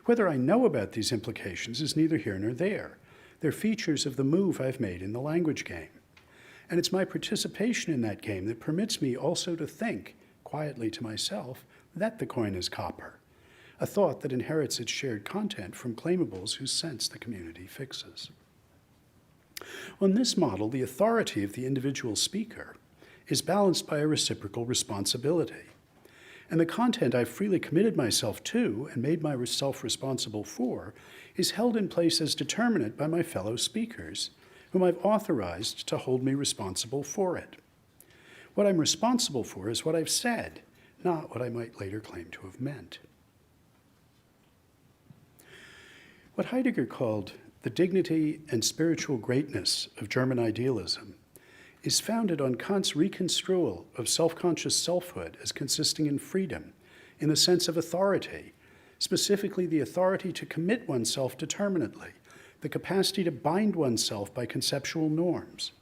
[SPEAKER 3] Whether I know about these implications is neither here nor there. They're features of the move I've made in the language game. And it's my participation in that game that permits me also to think, quietly to myself, that the coin is copper, a thought that inherits its shared content from claimables whose sense the community fixes. On this model, the authority of the individual speaker is balanced by a reciprocal responsibility. And the content I've freely committed myself to and made myself responsible for is held in place as determinate by my fellow speakers, whom I've authorized to hold me responsible for it. What I'm responsible for is what I've said, not what I might later claim to have meant. What Heidegger called the dignity and spiritual greatness of German idealism is founded on Kant's reconstrual of self-conscious selfhood as consisting in freedom, in the sense of authority, specifically the authority to commit oneself determinately, the capacity to bind oneself by conceptual norms,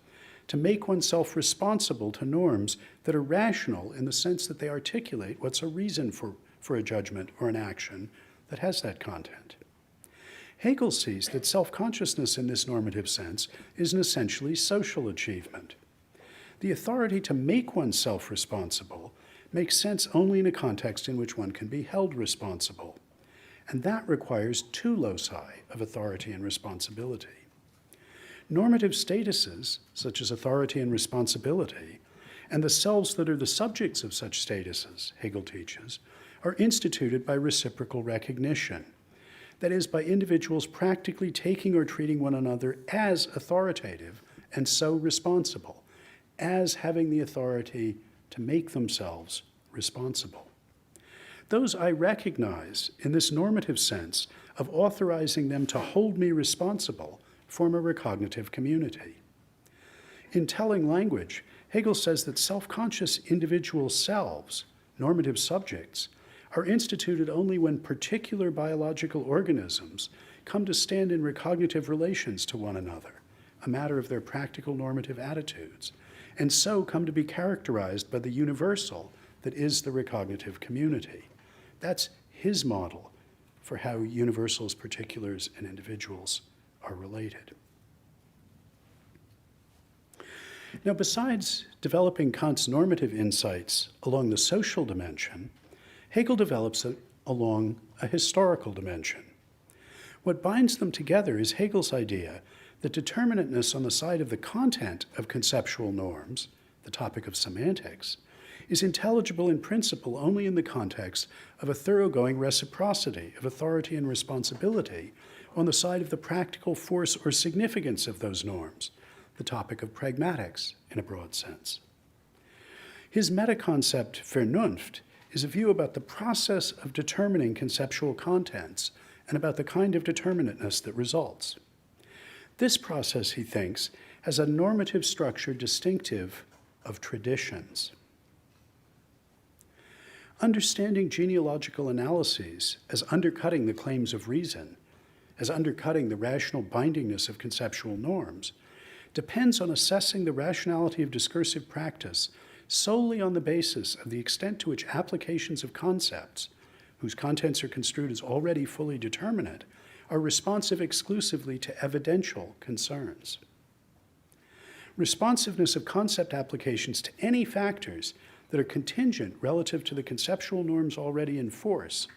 [SPEAKER 3] to make oneself responsible to norms that are rational in the sense that they articulate what's a reason for a judgment or an action that has that content. Hegel sees that self-consciousness in this normative sense is an essentially social achievement. The authority to make oneself responsible makes sense only in a context in which one can be held responsible. And that requires two loci of authority and responsibility. Normative statuses, such as authority and responsibility, and the selves that are the subjects of such statuses, Hegel teaches, are instituted by reciprocal recognition. That is, by individuals practically taking or treating one another as authoritative and so responsible, as having the authority to make themselves responsible. Those I recognize in this normative sense of authorizing them to hold me responsible form a recognitive community. In Telling Language, Hegel says that self-conscious individual selves, normative subjects, are instituted only when particular biological organisms come to stand in recognitive relations to one another, a matter of their practical normative attitudes, and so come to be characterized by the universal that is the recognitive community. That's his model for how universals, particulars, and individuals are related. Now, besides developing Kant's normative insights along the social dimension, Hegel develops it along a historical dimension. What binds them together is Hegel's idea that determinateness on the side of the content of conceptual norms, the topic of semantics, is intelligible in principle only in the context of a thoroughgoing reciprocity of authority and responsibility on the side of the practical force or significance of those norms, the topic of pragmatics in a broad sense. His metaconcept Vernunft is a view about the process of determining conceptual contents and about the kind of determinateness that results. This process, he thinks, has a normative structure distinctive of traditions. Understanding genealogical analyses as undercutting the claims of reason, as undercutting the rational bindingness of conceptual norms, depends on assessing the rationality of discursive practice solely on the basis of the extent to which applications of concepts, whose contents are construed as already fully determinate, are responsive exclusively to evidential concerns. Responsiveness of concept applications to any factors that are contingent relative to the conceptual norms already in force,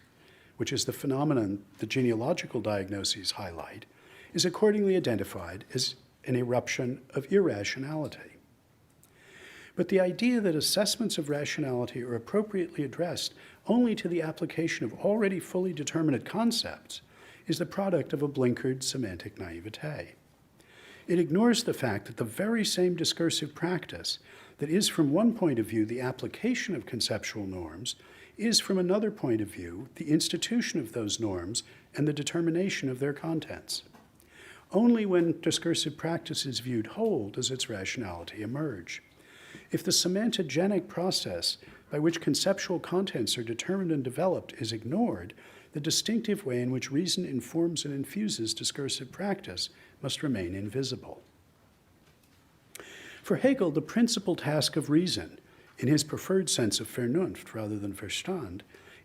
[SPEAKER 3] which is the phenomenon the genealogical diagnoses highlight, is accordingly identified as an eruption of irrationality. But the idea that assessments of rationality are appropriately addressed only to the application of already fully determinate concepts is the product of a blinkered semantic naivete. It ignores the fact that the very same discursive practice that is from one point of view the application of conceptual norms is from another point of view the institution of those norms and the determination of their contents. Only when discursive practice is viewed whole does its rationality emerge. If the semantogenic process by which conceptual contents are determined and developed is ignored, the distinctive way in which reason informs and infuses discursive practice must remain invisible. For Hegel, the principal task of reason, in his preferred sense of Vernunft rather than Verstand,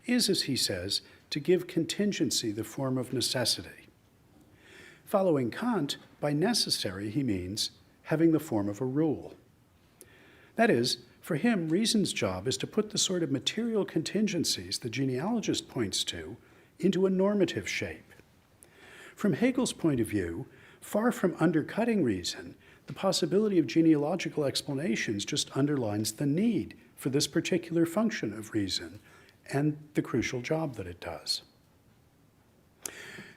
[SPEAKER 3] is, as he says, to give contingency the form of necessity. Following Kant, by necessary he means having the form of a rule. That is, for him, reason's job is to put the sort of material contingencies the genealogist points to into a normative shape. From Hegel's point of view, far from undercutting reason, the possibility of genealogical explanations just underlines the need for this particular function of reason and the crucial job that it does.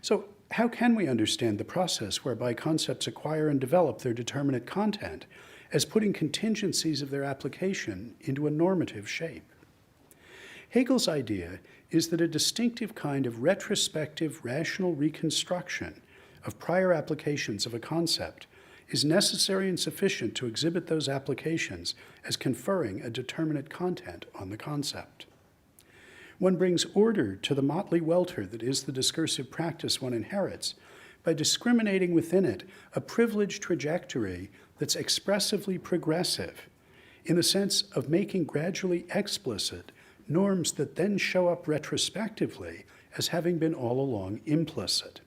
[SPEAKER 3] So, how can we understand the process whereby concepts acquire and develop their determinate content as putting contingencies of their application into a normative shape? Hegel's idea is that a distinctive kind of retrospective rational reconstruction of prior applications of a concept is necessary and sufficient to exhibit those applications as conferring a determinate content on the concept. One brings order to the motley welter that is the discursive practice one inherits by discriminating within it a privileged trajectory that's expressively progressive in the sense of making gradually explicit norms that then show up retrospectively as having been all along implicit.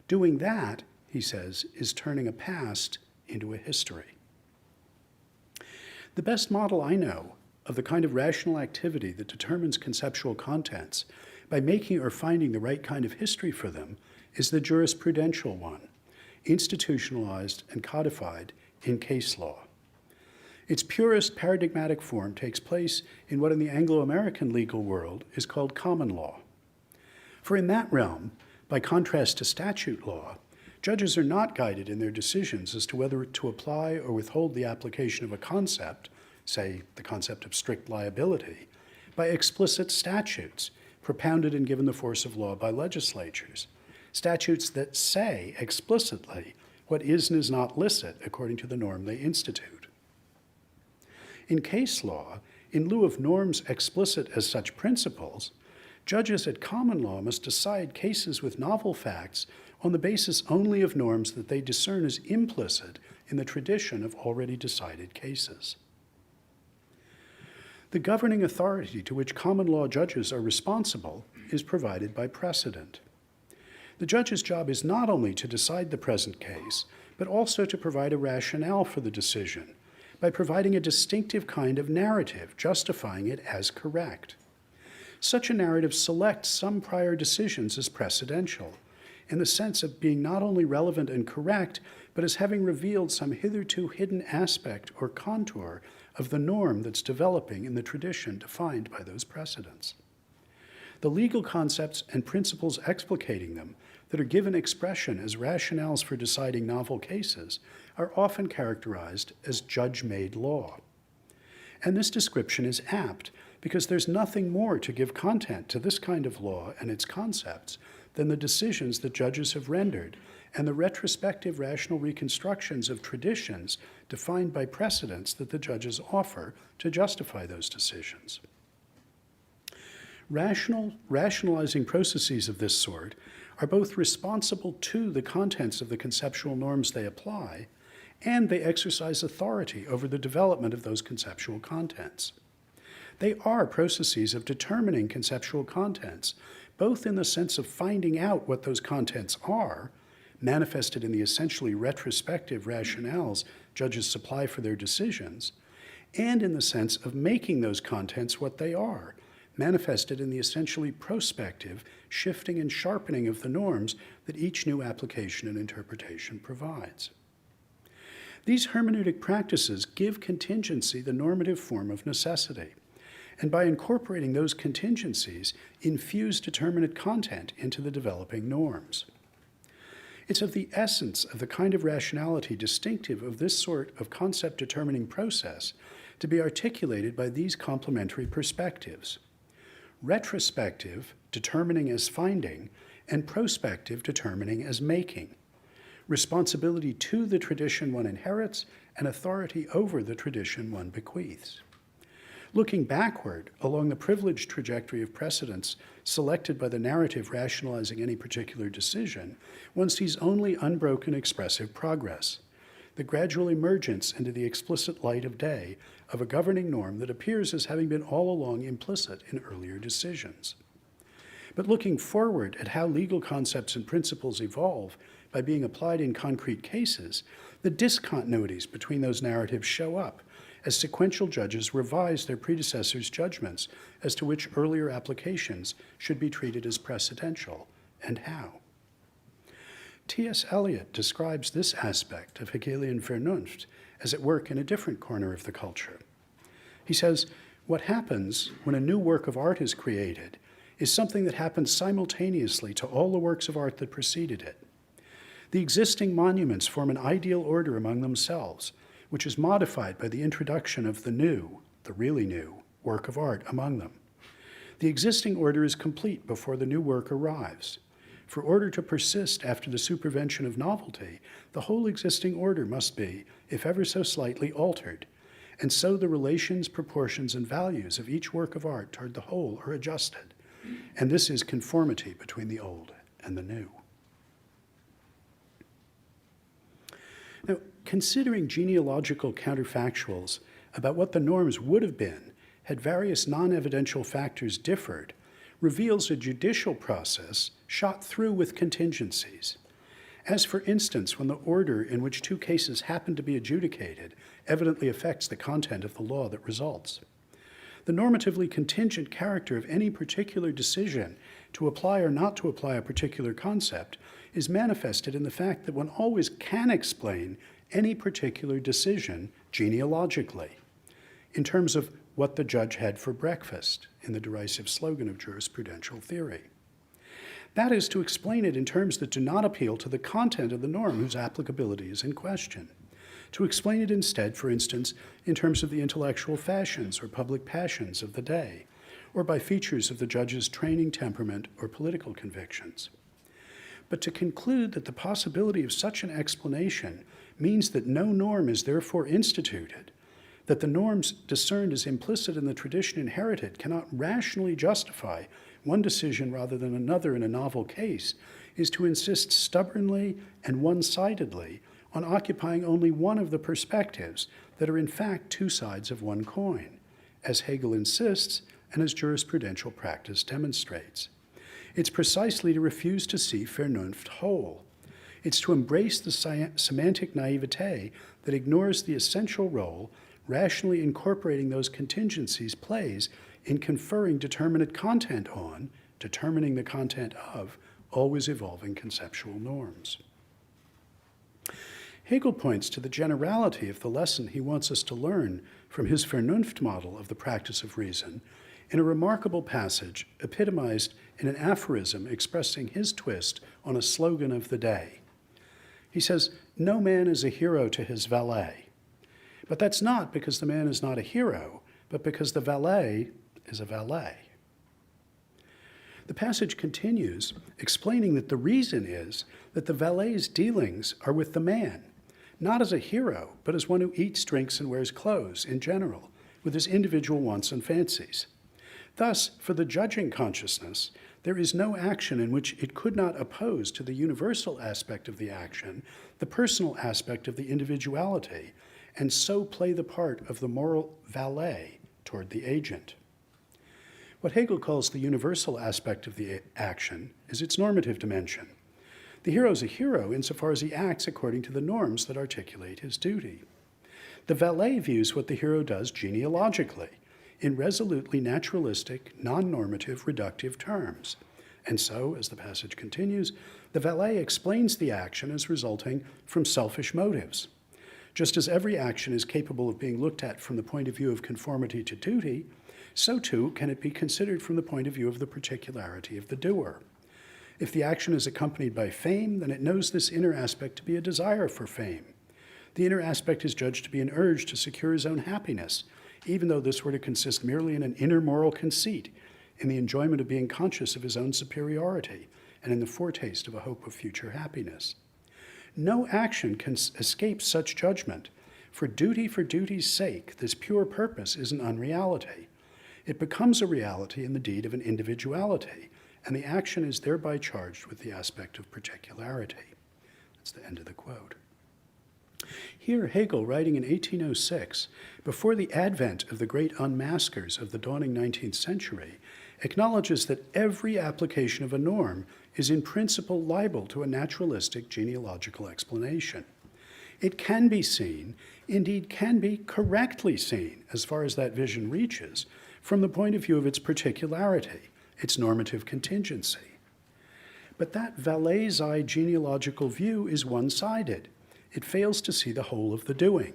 [SPEAKER 3] Doing that, he says, is turning a past into a history. The best model I know of the kind of rational activity that determines conceptual contents by making or finding the right kind of history for them is the jurisprudential one, institutionalized and codified in case law. Its purest paradigmatic form takes place in what in the Anglo-American legal world is called common law. For in that realm, by contrast to statute law, judges are not guided in their decisions as to whether to apply or withhold the application of a concept, say the concept of strict liability, by explicit statutes propounded and given the force of law by legislatures, statutes that say explicitly what is and is not licit according to the norm they institute. In case law, in lieu of norms explicit as such principles, judges at common law must decide cases with novel facts on the basis only of norms that they discern as implicit in the tradition of already decided cases. The governing authority to which common law judges are responsible is provided by precedent. The judge's job is not only to decide the present case, but also to provide a rationale for the decision by providing a distinctive kind of narrative justifying it as correct. Such a narrative selects some prior decisions as precedential, in the sense of being not only relevant and correct, but as having revealed some hitherto hidden aspect or contour of the norm that's developing in the tradition defined by those precedents. The legal concepts and principles explicating them that are given expression as rationales for deciding novel cases are often characterized as judge-made law. And this description is apt because there's nothing more to give content to this kind of law and its concepts than the decisions that judges have rendered and the retrospective rational reconstructions of traditions defined by precedents that the judges offer to justify those decisions. Rationalizing processes of this sort are both responsible to the contents of the conceptual norms they apply, and they exercise authority over the development of those conceptual contents. They are processes of determining conceptual contents, both in the sense of finding out what those contents are, manifested in the essentially retrospective rationales judges supply for their decisions, and in the sense of making those contents what they are, manifested in the essentially prospective shifting and sharpening of the norms that each new application and interpretation provides. These hermeneutic practices give contingency the normative form of necessity, and by incorporating those contingencies, infuse determinate content into the developing norms. It's of the essence of the kind of rationality distinctive of this sort of concept-determining process to be articulated by these complementary perspectives: retrospective, determining as finding, and prospective, determining as making. Responsibility to the tradition one inherits and authority over the tradition one bequeaths. Looking backward along the privileged trajectory of precedents selected by the narrative rationalizing any particular decision, one sees only unbroken expressive progress, the gradual emergence into the explicit light of day of a governing norm that appears as having been all along implicit in earlier decisions. But looking forward at how legal concepts and principles evolve by being applied in concrete cases, the discontinuities between those narratives show up as sequential judges revise their predecessors' judgments as to which earlier applications should be treated as precedential and how. T.S. Eliot describes this aspect of Hegelian Vernunft as at work in a different corner of the culture. He says, what happens when a new work of art is created is something that happens simultaneously to all the works of art that preceded it. The existing monuments form an ideal order among themselves, which is modified by the introduction of the new, the really new, work of art among them. The existing order is complete before the new work arrives. For order to persist after the supervention of novelty, the whole existing order must be, if ever so slightly, altered, and so the relations, proportions, and values of each work of art toward the whole are adjusted. And this is conformity between the old and the new. Now, considering genealogical counterfactuals about what the norms would have been had various non-evidential factors differed reveals a judicial process shot through with contingencies. As for instance, when the order in which two cases happen to be adjudicated evidently affects the content of the law that results. The normatively contingent character of any particular decision to apply or not to apply a particular concept is manifested in the fact that one always can explain any particular decision genealogically, in terms of what the judge had for breakfast, in the derisive slogan of jurisprudential theory. That is to explain it in terms that do not appeal to the content of the norm whose applicability is in question. To explain it instead, for instance, in terms of the intellectual fashions or public passions of the day, or by features of the judge's training, temperament, or political convictions. But to conclude that the possibility of such an explanation means that no norm is therefore instituted, that the norms discerned as implicit in the tradition inherited cannot rationally justify one decision rather than another in a novel case, is to insist stubbornly and one-sidedly on occupying only one of the perspectives that are in fact two sides of one coin, as Hegel insists and as jurisprudential practice demonstrates. It's precisely to refuse to see Vernunft whole. It's to embrace the semantic naivete that ignores the essential role rationally incorporating those contingencies plays in conferring determinate content on, determining the content of, always evolving conceptual norms. Hegel points to the generality of the lesson he wants us to learn from his Vernunft model of the practice of reason in a remarkable passage epitomized in an aphorism expressing his twist on a slogan of the day. He says, "No man is a hero to his valet." But that's not because the man is not a hero, but because the valet is a valet. The passage continues, explaining that the reason is that the valet's dealings are with the man, not as a hero, but as one who eats, drinks, and wears clothes in general, with his individual wants and fancies. Thus, for the judging consciousness, there is no action in which it could not oppose to the universal aspect of the action the personal aspect of the individuality, and so play the part of the moral valet toward the agent. What Hegel calls the universal aspect of the action is its normative dimension. The hero is a hero insofar as he acts according to the norms that articulate his duty. The valet views what the hero does genealogically, in resolutely naturalistic, non-normative, reductive terms. And so, as the passage continues, the valet explains the action as resulting from selfish motives. Just as every action is capable of being looked at from the point of view of conformity to duty, so too can it be considered from the point of view of the particularity of the doer. If the action is accompanied by fame, then it knows this inner aspect to be a desire for fame. The inner aspect is judged to be an urge to secure his own happiness, even though this were to consist merely in an inner moral conceit, in the enjoyment of being conscious of his own superiority, and in the foretaste of a hope of future happiness. No action can escape such judgment. For duty's sake, this pure purpose is an unreality. It becomes a reality in the deed of an individuality, and the action is thereby charged with the aspect of particularity. That's the end of the quote. Here, Hegel, writing in 1806, before the advent of the great unmaskers of the dawning 19th century, acknowledges that every application of a norm is in principle liable to a naturalistic genealogical explanation. It can be seen, indeed can be correctly seen, as far as that vision reaches, from the point of view of its particularity, its normative contingency. But that Valet's-eye genealogical view is one-sided. It fails to see the whole of the doing.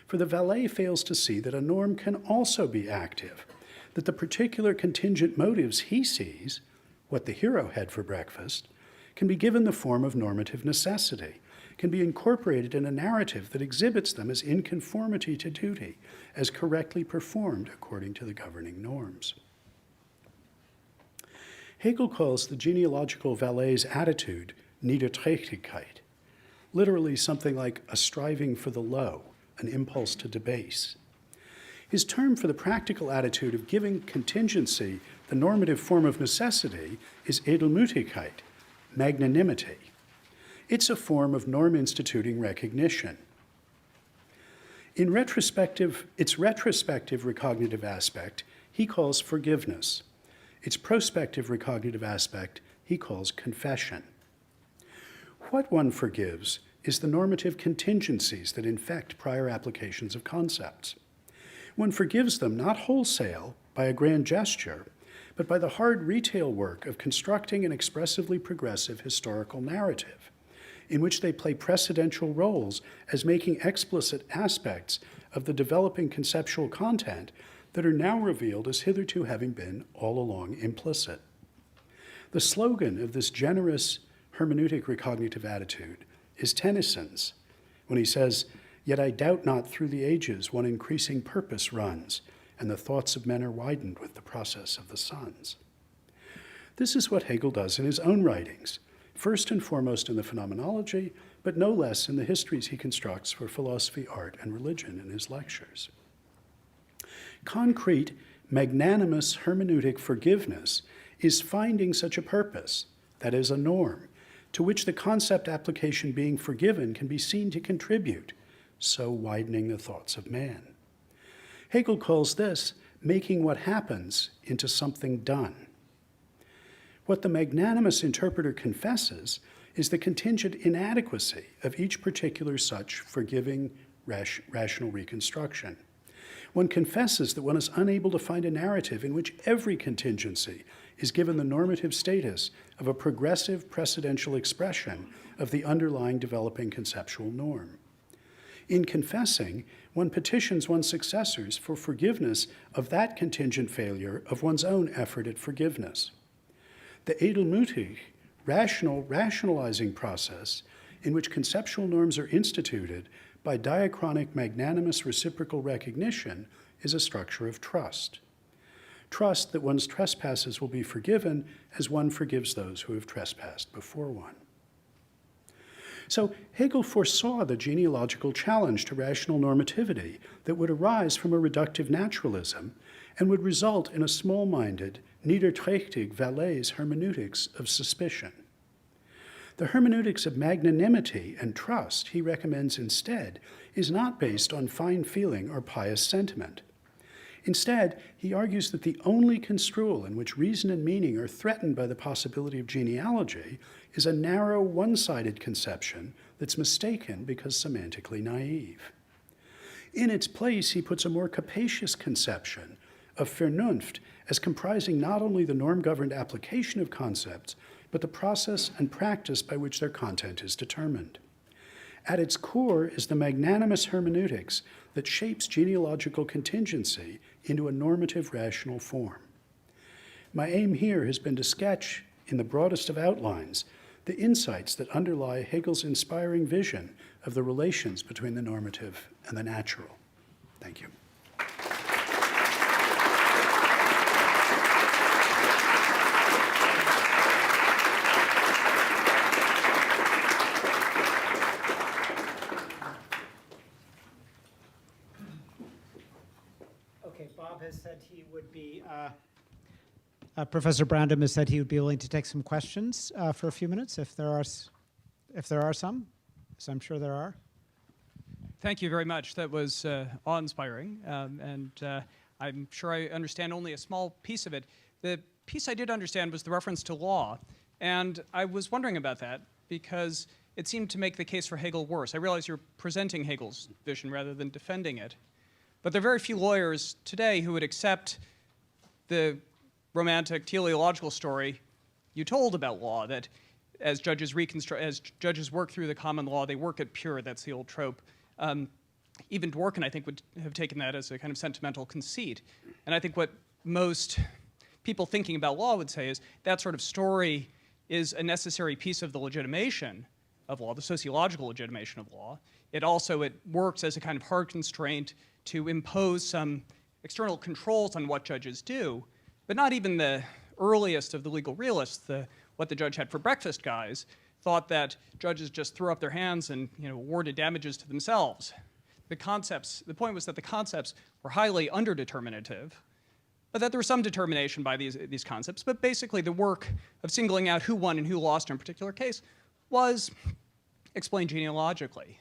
[SPEAKER 3] For the valet fails to see that a norm can also be active, that the particular contingent motives he sees, what the hero had for breakfast, can be given the form of normative necessity, can be incorporated in a narrative that exhibits them as in conformity to duty, as correctly performed according to the governing norms. Hegel calls the genealogical valet's attitude Niederträchtigkeit, literally something like a striving for the low, an impulse to debase. His term for the practical attitude of giving contingency the normative form of necessity is Edelmütigkeit, magnanimity. It's a form of norm-instituting recognition. Its retrospective recognitive aspect he calls forgiveness. Its prospective recognitive aspect he calls confession. What one forgives is the normative contingencies that infect prior applications of concepts. One forgives them not wholesale by a grand gesture, but by the hard retail work of constructing an expressively progressive historical narrative, in which they play precedential roles as making explicit aspects of the developing conceptual content that are now revealed as hitherto having been all along implicit. The slogan of this generous hermeneutic recognitive attitude is Tennyson's, when he says, "Yet I doubt not through the ages one increasing purpose runs, and the thoughts of men are widened with the process of the suns." This is what Hegel does in his own writings, first and foremost in the Phenomenology, but no less in the histories he constructs for philosophy, art, and religion in his lectures. Concrete, magnanimous hermeneutic forgiveness is finding such a purpose, that is, a norm, to which the concept application being forgiven can be seen to contribute, so widening the thoughts of man. Hegel calls this making what happens into something done. What the magnanimous interpreter confesses is the contingent inadequacy of each particular such forgiving rational reconstruction. One confesses that one is unable to find a narrative in which every contingency is given the normative status of a progressive precedential expression of the underlying developing conceptual norm. In confessing, one petitions one's successors for forgiveness of that contingent failure of one's own effort at forgiveness. The edelmütig, rationalizing process in which conceptual norms are instituted by diachronic magnanimous reciprocal recognition is a structure of trust. Trust that one's trespasses will be forgiven as one forgives those who have trespassed before one. So Hegel foresaw the genealogical challenge to rational normativity that would arise from a reductive naturalism and would result in a small-minded, niederträchtig valet's hermeneutics of suspicion. The hermeneutics of magnanimity and trust he recommends instead is not based on fine feeling or pious sentiment. Instead, he argues that the only construal in which reason and meaning are threatened by the possibility of genealogy is a narrow, one-sided conception that's mistaken because semantically naive. In its place, he puts a more capacious conception of Vernunft as comprising not only the norm-governed application of concepts, but the process and practice by which their content is determined. At its core is the magnanimous hermeneutics that shapes genealogical contingency into a normative rational form. My aim here has been to sketch, in the broadest of outlines, the insights that underlie Hegel's inspiring vision of the relations between the normative and the natural. Thank you.
[SPEAKER 2] Okay, Bob has said he would be, Professor Brandom has said he would be willing to take some questions for a few minutes if there are some, as I'm sure there are.
[SPEAKER 4] Thank you very much. That was awe-inspiring, and I'm sure I understand only a small piece of it. The piece I did understand was the reference to law, and I was wondering about that because it seemed to make the case for Hegel worse. I realize you're presenting Hegel's vision rather than defending it, but there are very few lawyers today who would accept the romantic teleological story you told about law, that as judges work through the common law, they work at pure. That's the old trope. Even Dworkin, I think, would have taken that as a kind of sentimental conceit. And I think what most people thinking about law would say is that sort of story is a necessary piece of the legitimation of law, the sociological legitimation of law. It works as a kind of hard constraint to impose some external controls on what judges do, but not even the earliest of the legal realists, what the judge had for breakfast guys, thought that judges just threw up their hands and awarded damages to themselves. The point was that the concepts were highly underdeterminative, but that there was some determination by these concepts, but basically the work of singling out who won and who lost in a particular case was explained genealogically.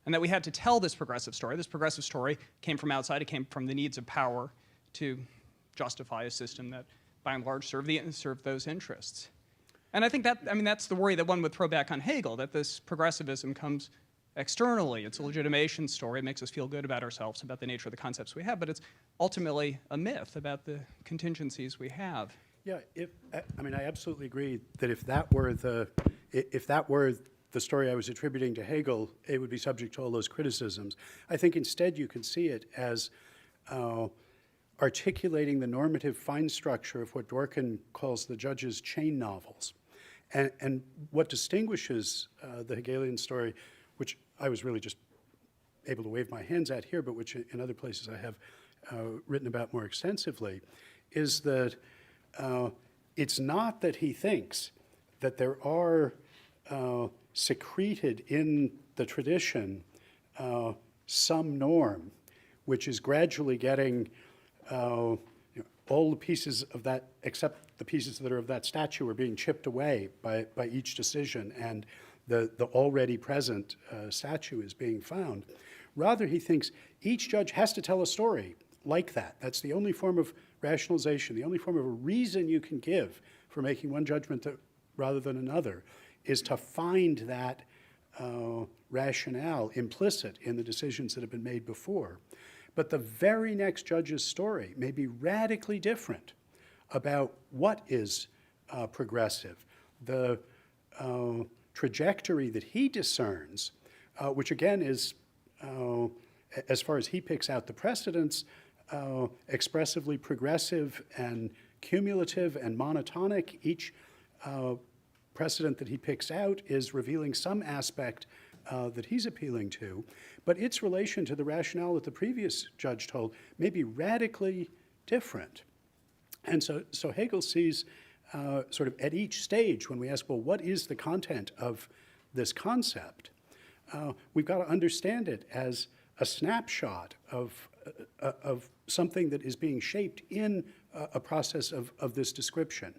[SPEAKER 4] And that we had to tell this progressive story. This progressive story came from outside. It came from the needs of power to justify a system that, by and large, served those interests. And I think that's the worry that one would throw back on Hegel, that this progressivism comes externally. It's a legitimation story. It makes us feel good about ourselves, about the nature of the concepts we have, but it's ultimately a myth about the contingencies we have.
[SPEAKER 3] Yeah, I absolutely agree that if that were the story I was attributing to Hegel, it would be subject to all those criticisms. I think instead you can see it as articulating the normative fine structure of what Dworkin calls the judge's chain novels. And what distinguishes the Hegelian story, which I was really just able to wave my hands at here, but which in other places I have written about more extensively, is that it's not that he thinks that there are secreted in the tradition some norm which is gradually getting all the pieces of that, except the pieces that are of that statue, are being chipped away by each decision, and the already present statue is being found. Rather, he thinks each judge has to tell a story like that. That's the only form of rationalization, the only form of a reason you can give for making one judgment rather than another, is to find that rationale implicit in the decisions that have been made before. But the very next judge's story may be radically different about what is progressive. The trajectory that he discerns, which again is, as far as he picks out the precedents, expressively progressive and cumulative and monotonic. Each precedent that he picks out is revealing some aspect that he's appealing to, but its relation to the rationale that the previous judge told may be radically different. And so Hegel sees sort of at each stage when we ask, well, what is the content of this concept? We've got to understand it as a snapshot of something that is being shaped in a process of this description.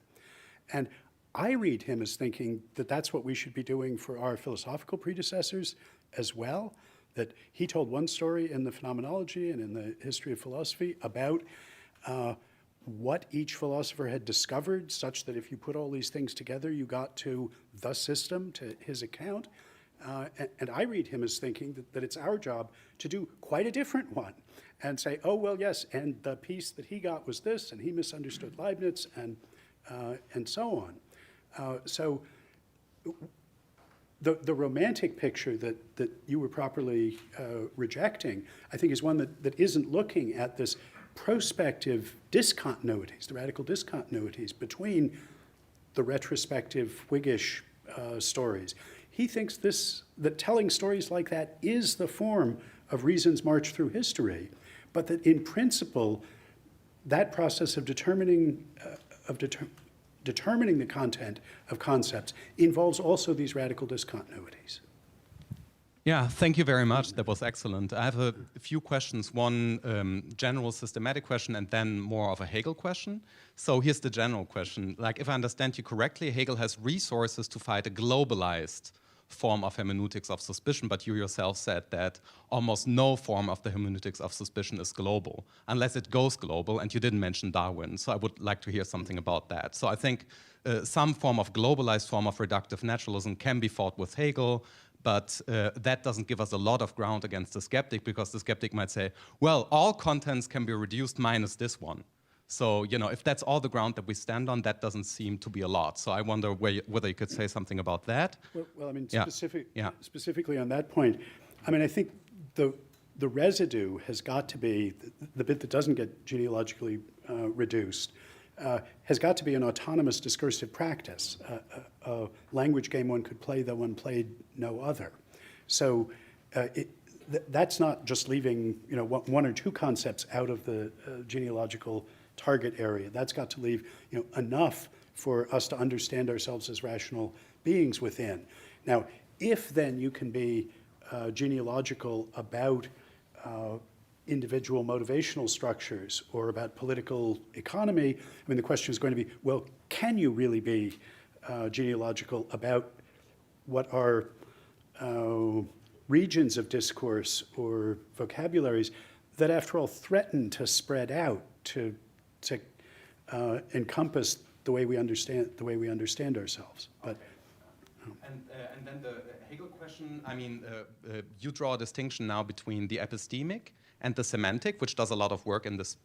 [SPEAKER 3] And I read him as thinking that that's what we should be doing for our philosophical predecessors as well, that he told one story in the Phenomenology and in the history of philosophy about what each philosopher had discovered, such that if you put all these things together, you got to the system, to his account. And I read him as thinking that it's our job to do quite a different one and say, oh, well, yes, and the piece that he got was this, and he misunderstood Leibniz, and so on. So the romantic picture that you were properly rejecting, I think, is one that isn't looking at this prospective discontinuities, the radical discontinuities between the retrospective Whiggish stories. He thinks that telling stories like that is the form of reason's march through history, but that in principle, that process of determining the content of concepts involves also these radical discontinuities.
[SPEAKER 5] Yeah, thank you very much. That was excellent. I have a few questions. One general systematic question and then more of a Hegel question. So here's the general question. Like, if I understand you correctly, Hegel has resources to fight a globalized form of hermeneutics of suspicion, but you yourself said that almost no form of the hermeneutics of suspicion is global, unless it goes global, and you didn't mention Darwin, so I would like to hear something about that. So I think some form of globalized form of reductive naturalism can be fought with Hegel, but that doesn't give us a lot of ground against the skeptic, because the skeptic might say, well, all contents can be reduced minus this one. So, you know, if that's all the ground that we stand on, that doesn't seem to be a lot. So I wonder whether you could say something about that.
[SPEAKER 3] Well, I mean,
[SPEAKER 5] Yeah.
[SPEAKER 3] specifically on that point, I mean, I think the residue has got to be, the bit that doesn't get genealogically reduced, has got to be an autonomous discursive practice, a language game one could play that one played no other. So that's not just leaving, you know, one or two concepts out of the genealogical target area. That's got to leave, you know, enough for us to understand ourselves as rational beings within. Now, if then you can be genealogical about individual motivational structures or about political economy, I mean, the question is going to be, well, can you really be genealogical about what are regions of discourse or vocabularies that, after all, threaten to spread out to encompass the way we understand ourselves. But
[SPEAKER 5] and then the Hegel question. I mean, you draw a distinction now between the epistemic and the semantic, which does a lot of work in this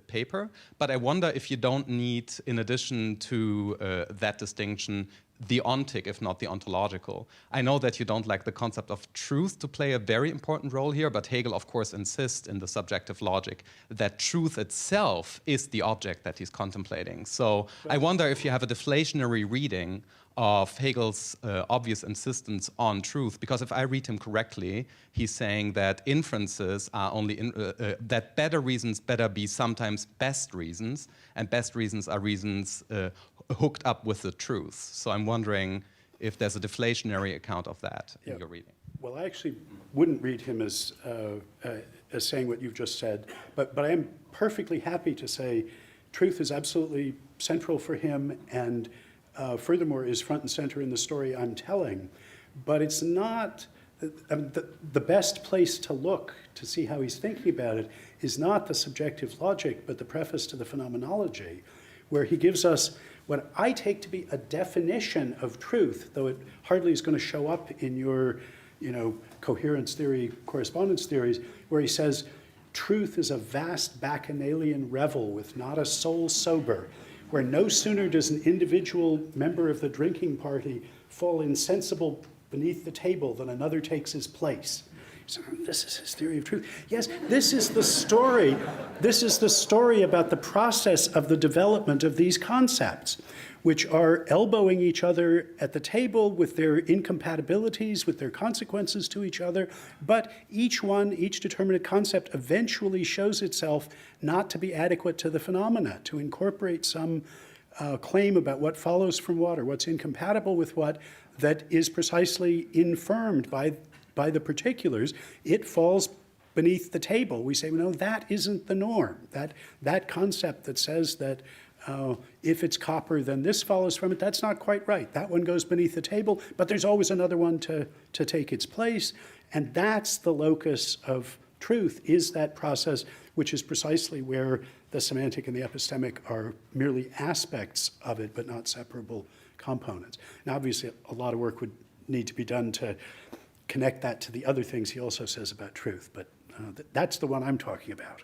[SPEAKER 5] paper. But I wonder if you don't need, in addition to that distinction, the ontic, if not the ontological. I know that you don't like the concept of truth to play a very important role here, but Hegel, of course, insists in the subjective logic that truth itself is the object that he's contemplating. So I wonder if you have a deflationary reading of Hegel's obvious insistence on truth, because if I read him correctly, he's saying that inferences are only, that better reasons better be sometimes best reasons, and best reasons are reasons hooked up with the truth. So I'm wondering if there's a deflationary account of that in your reading.
[SPEAKER 3] Well, I actually wouldn't read him as saying what you've just said, but I am perfectly happy to say truth is absolutely central for him, and furthermore is front and center in the story I'm telling. But it's not, the best place to look to see how he's thinking about it is not the subjective logic, but the preface to the phenomenology, where he gives us what I take to be a definition of truth, though it hardly is going to show up in your, you know, coherence theory, correspondence theories, where he says, truth is a vast bacchanalian revel with not a soul sober, where no sooner does an individual member of the drinking party fall insensible beneath the table than another takes his place. So this is his theory of truth. Yes, this is the story. This is the story about the process of the development of these concepts, which are elbowing each other at the table with their incompatibilities, with their consequences to each other. But each determinate concept eventually shows itself not to be adequate to the phenomena, to incorporate some claim about what follows from what, or what's incompatible with what, that is precisely infirmed by the particulars. It falls beneath the table. We say, well, no, that isn't the norm. That concept that says that if it's copper, then this follows from it, that's not quite right. That one goes beneath the table, but there's always another one to take its place. And that's the locus of truth, is that process, which is precisely where the semantic and the epistemic are merely aspects of it, but not separable components. Now, obviously, a lot of work would need to be done to connect that to the other things he also says about truth, but that's the one I'm talking about.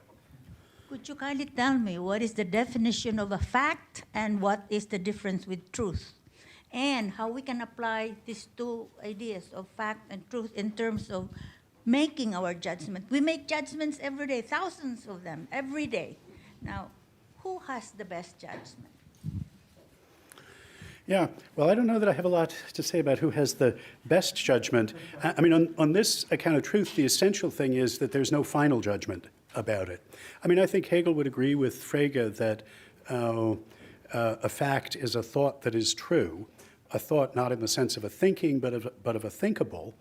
[SPEAKER 6] Could you kindly tell me what is the definition of a fact and what is the difference with truth? and how we can apply these two ideas of fact and truth in terms of making our judgment. We make judgments every day, thousands of them every day. Now, who has the best judgment?
[SPEAKER 3] Yeah, well, I don't know that I have a lot to say about who has the best judgment. I mean, on this account of truth, the essential thing is that there's no final judgment about it. I mean, I think Hegel would agree with Frege that a fact is a thought that is true, a thought not in the sense of a thinking, but of a thinkable.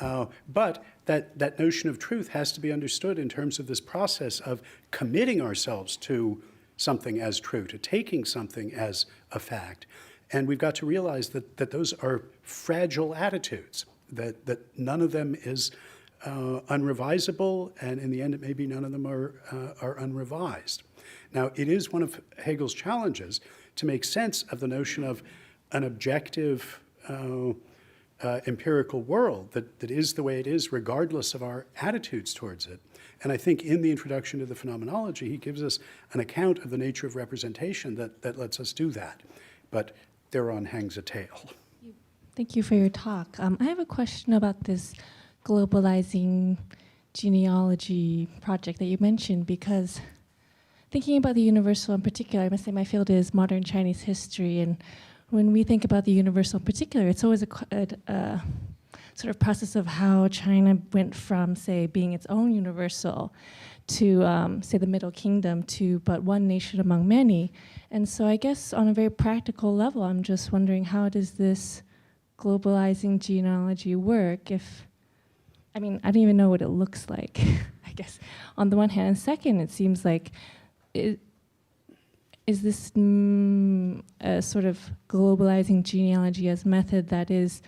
[SPEAKER 3] But that notion of truth has to be understood in terms of this process of committing ourselves to something as true, to taking something as a fact. And we've got to realize that those are fragile attitudes, that none of them is unrevisable, and in the end, it may be none of them are unrevised. Now, it is one of Hegel's challenges to make sense of the notion of an objective empirical world that is the way it is, regardless of our attitudes towards it. And I think in the introduction to the phenomenology, he gives us an account of the nature of representation that lets us do that. But thereon hangs a tale.
[SPEAKER 7] Thank you for your talk. I have a question about this globalizing genealogy project that you mentioned, because thinking about the universal in particular, I must say my field is modern Chinese history, and when we think about the universal in particular, it's always a sort of process of how China went from, say, being its own universal to, say, the Middle Kingdom to but one nation among many. And so I guess on a very practical level, I'm just wondering, how does this globalizing genealogy work if, I mean, I don't even know what it looks like, I guess, on the one hand. And second, it seems like, is this a sort of globalizing genealogy as method that is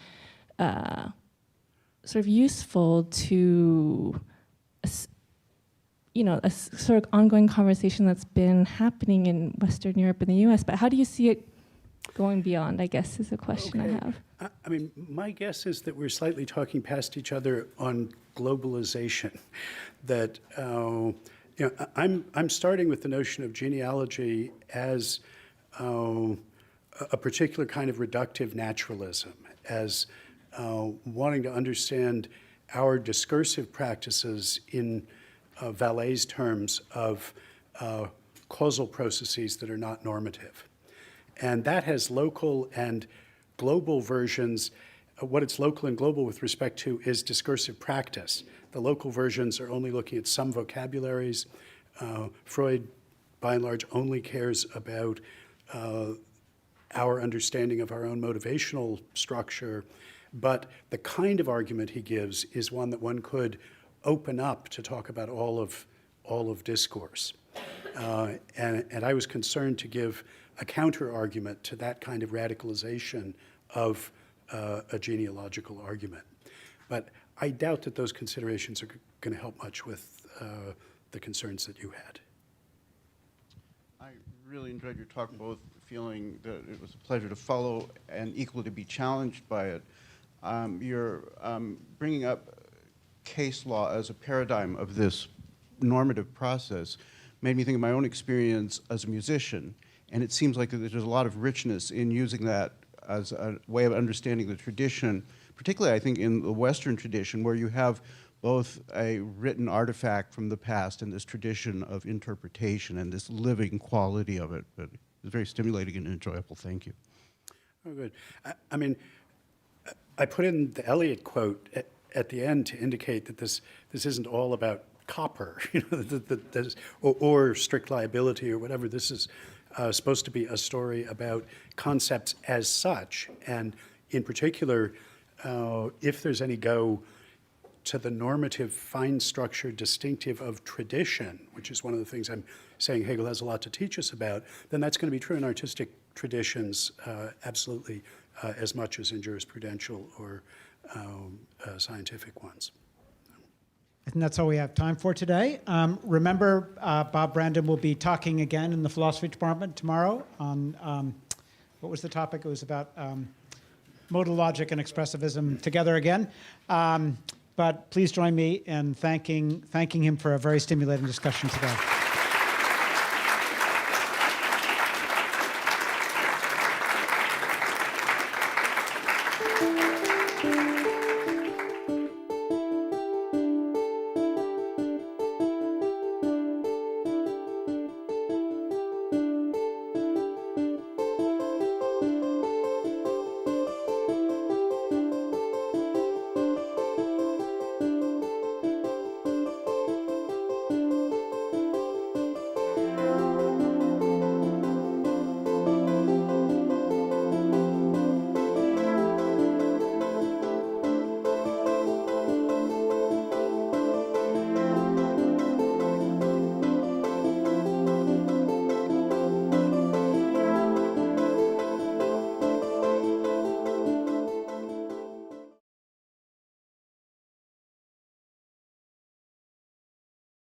[SPEAKER 7] sort of useful to a sort of ongoing conversation that's been happening in Western Europe and the US, but how do you see it going beyond, I guess, is a question I have.
[SPEAKER 3] I mean, my guess is that we're slightly talking past each other on globalization. That, I'm starting with the notion of genealogy as a particular kind of reductive naturalism, as wanting to understand our discursive practices in Vallée's terms of causal processes that are not normative. And that has local and global versions. What it's local and global with respect to is discursive practice. The local versions are only looking at some vocabularies. Freud, by and large, only cares about our understanding of our own motivational structure. But the kind of argument he gives is one that one could open up to talk about all of discourse. And I was concerned to give a counter argument to that kind of radicalization of a genealogical argument. But I doubt that those considerations are going to help much with the concerns that you had.
[SPEAKER 8] I really enjoyed your talk, both feeling that it was a pleasure to follow and equally to be challenged by it. You're bringing up case law as a paradigm of this normative process made me think of my own experience as a musician, and it seems like there's a lot of richness in using that as a way of understanding the tradition, particularly I think in the Western tradition, where you have both a written artifact from the past and this tradition of interpretation and this living quality of it. But it's very stimulating and enjoyable. Thank you.
[SPEAKER 3] Oh, good. I mean, I put in the Eliot quote at the end to indicate that this isn't all about copper, or strict liability or whatever. This is supposed to be a story about concepts as such, and in particular, if there's any go to the normative, fine structure distinctive of tradition, which is one of the things I'm saying Hegel has a lot to teach us about, then that's going to be true in artistic traditions absolutely as much as in jurisprudential or scientific ones.
[SPEAKER 2] I think that's all we have time for today. Remember, Bob Brandom will be talking again in the philosophy department tomorrow on, what was the topic? It was about modal logic and expressivism together again. But please join me in thanking him for a very stimulating discussion today.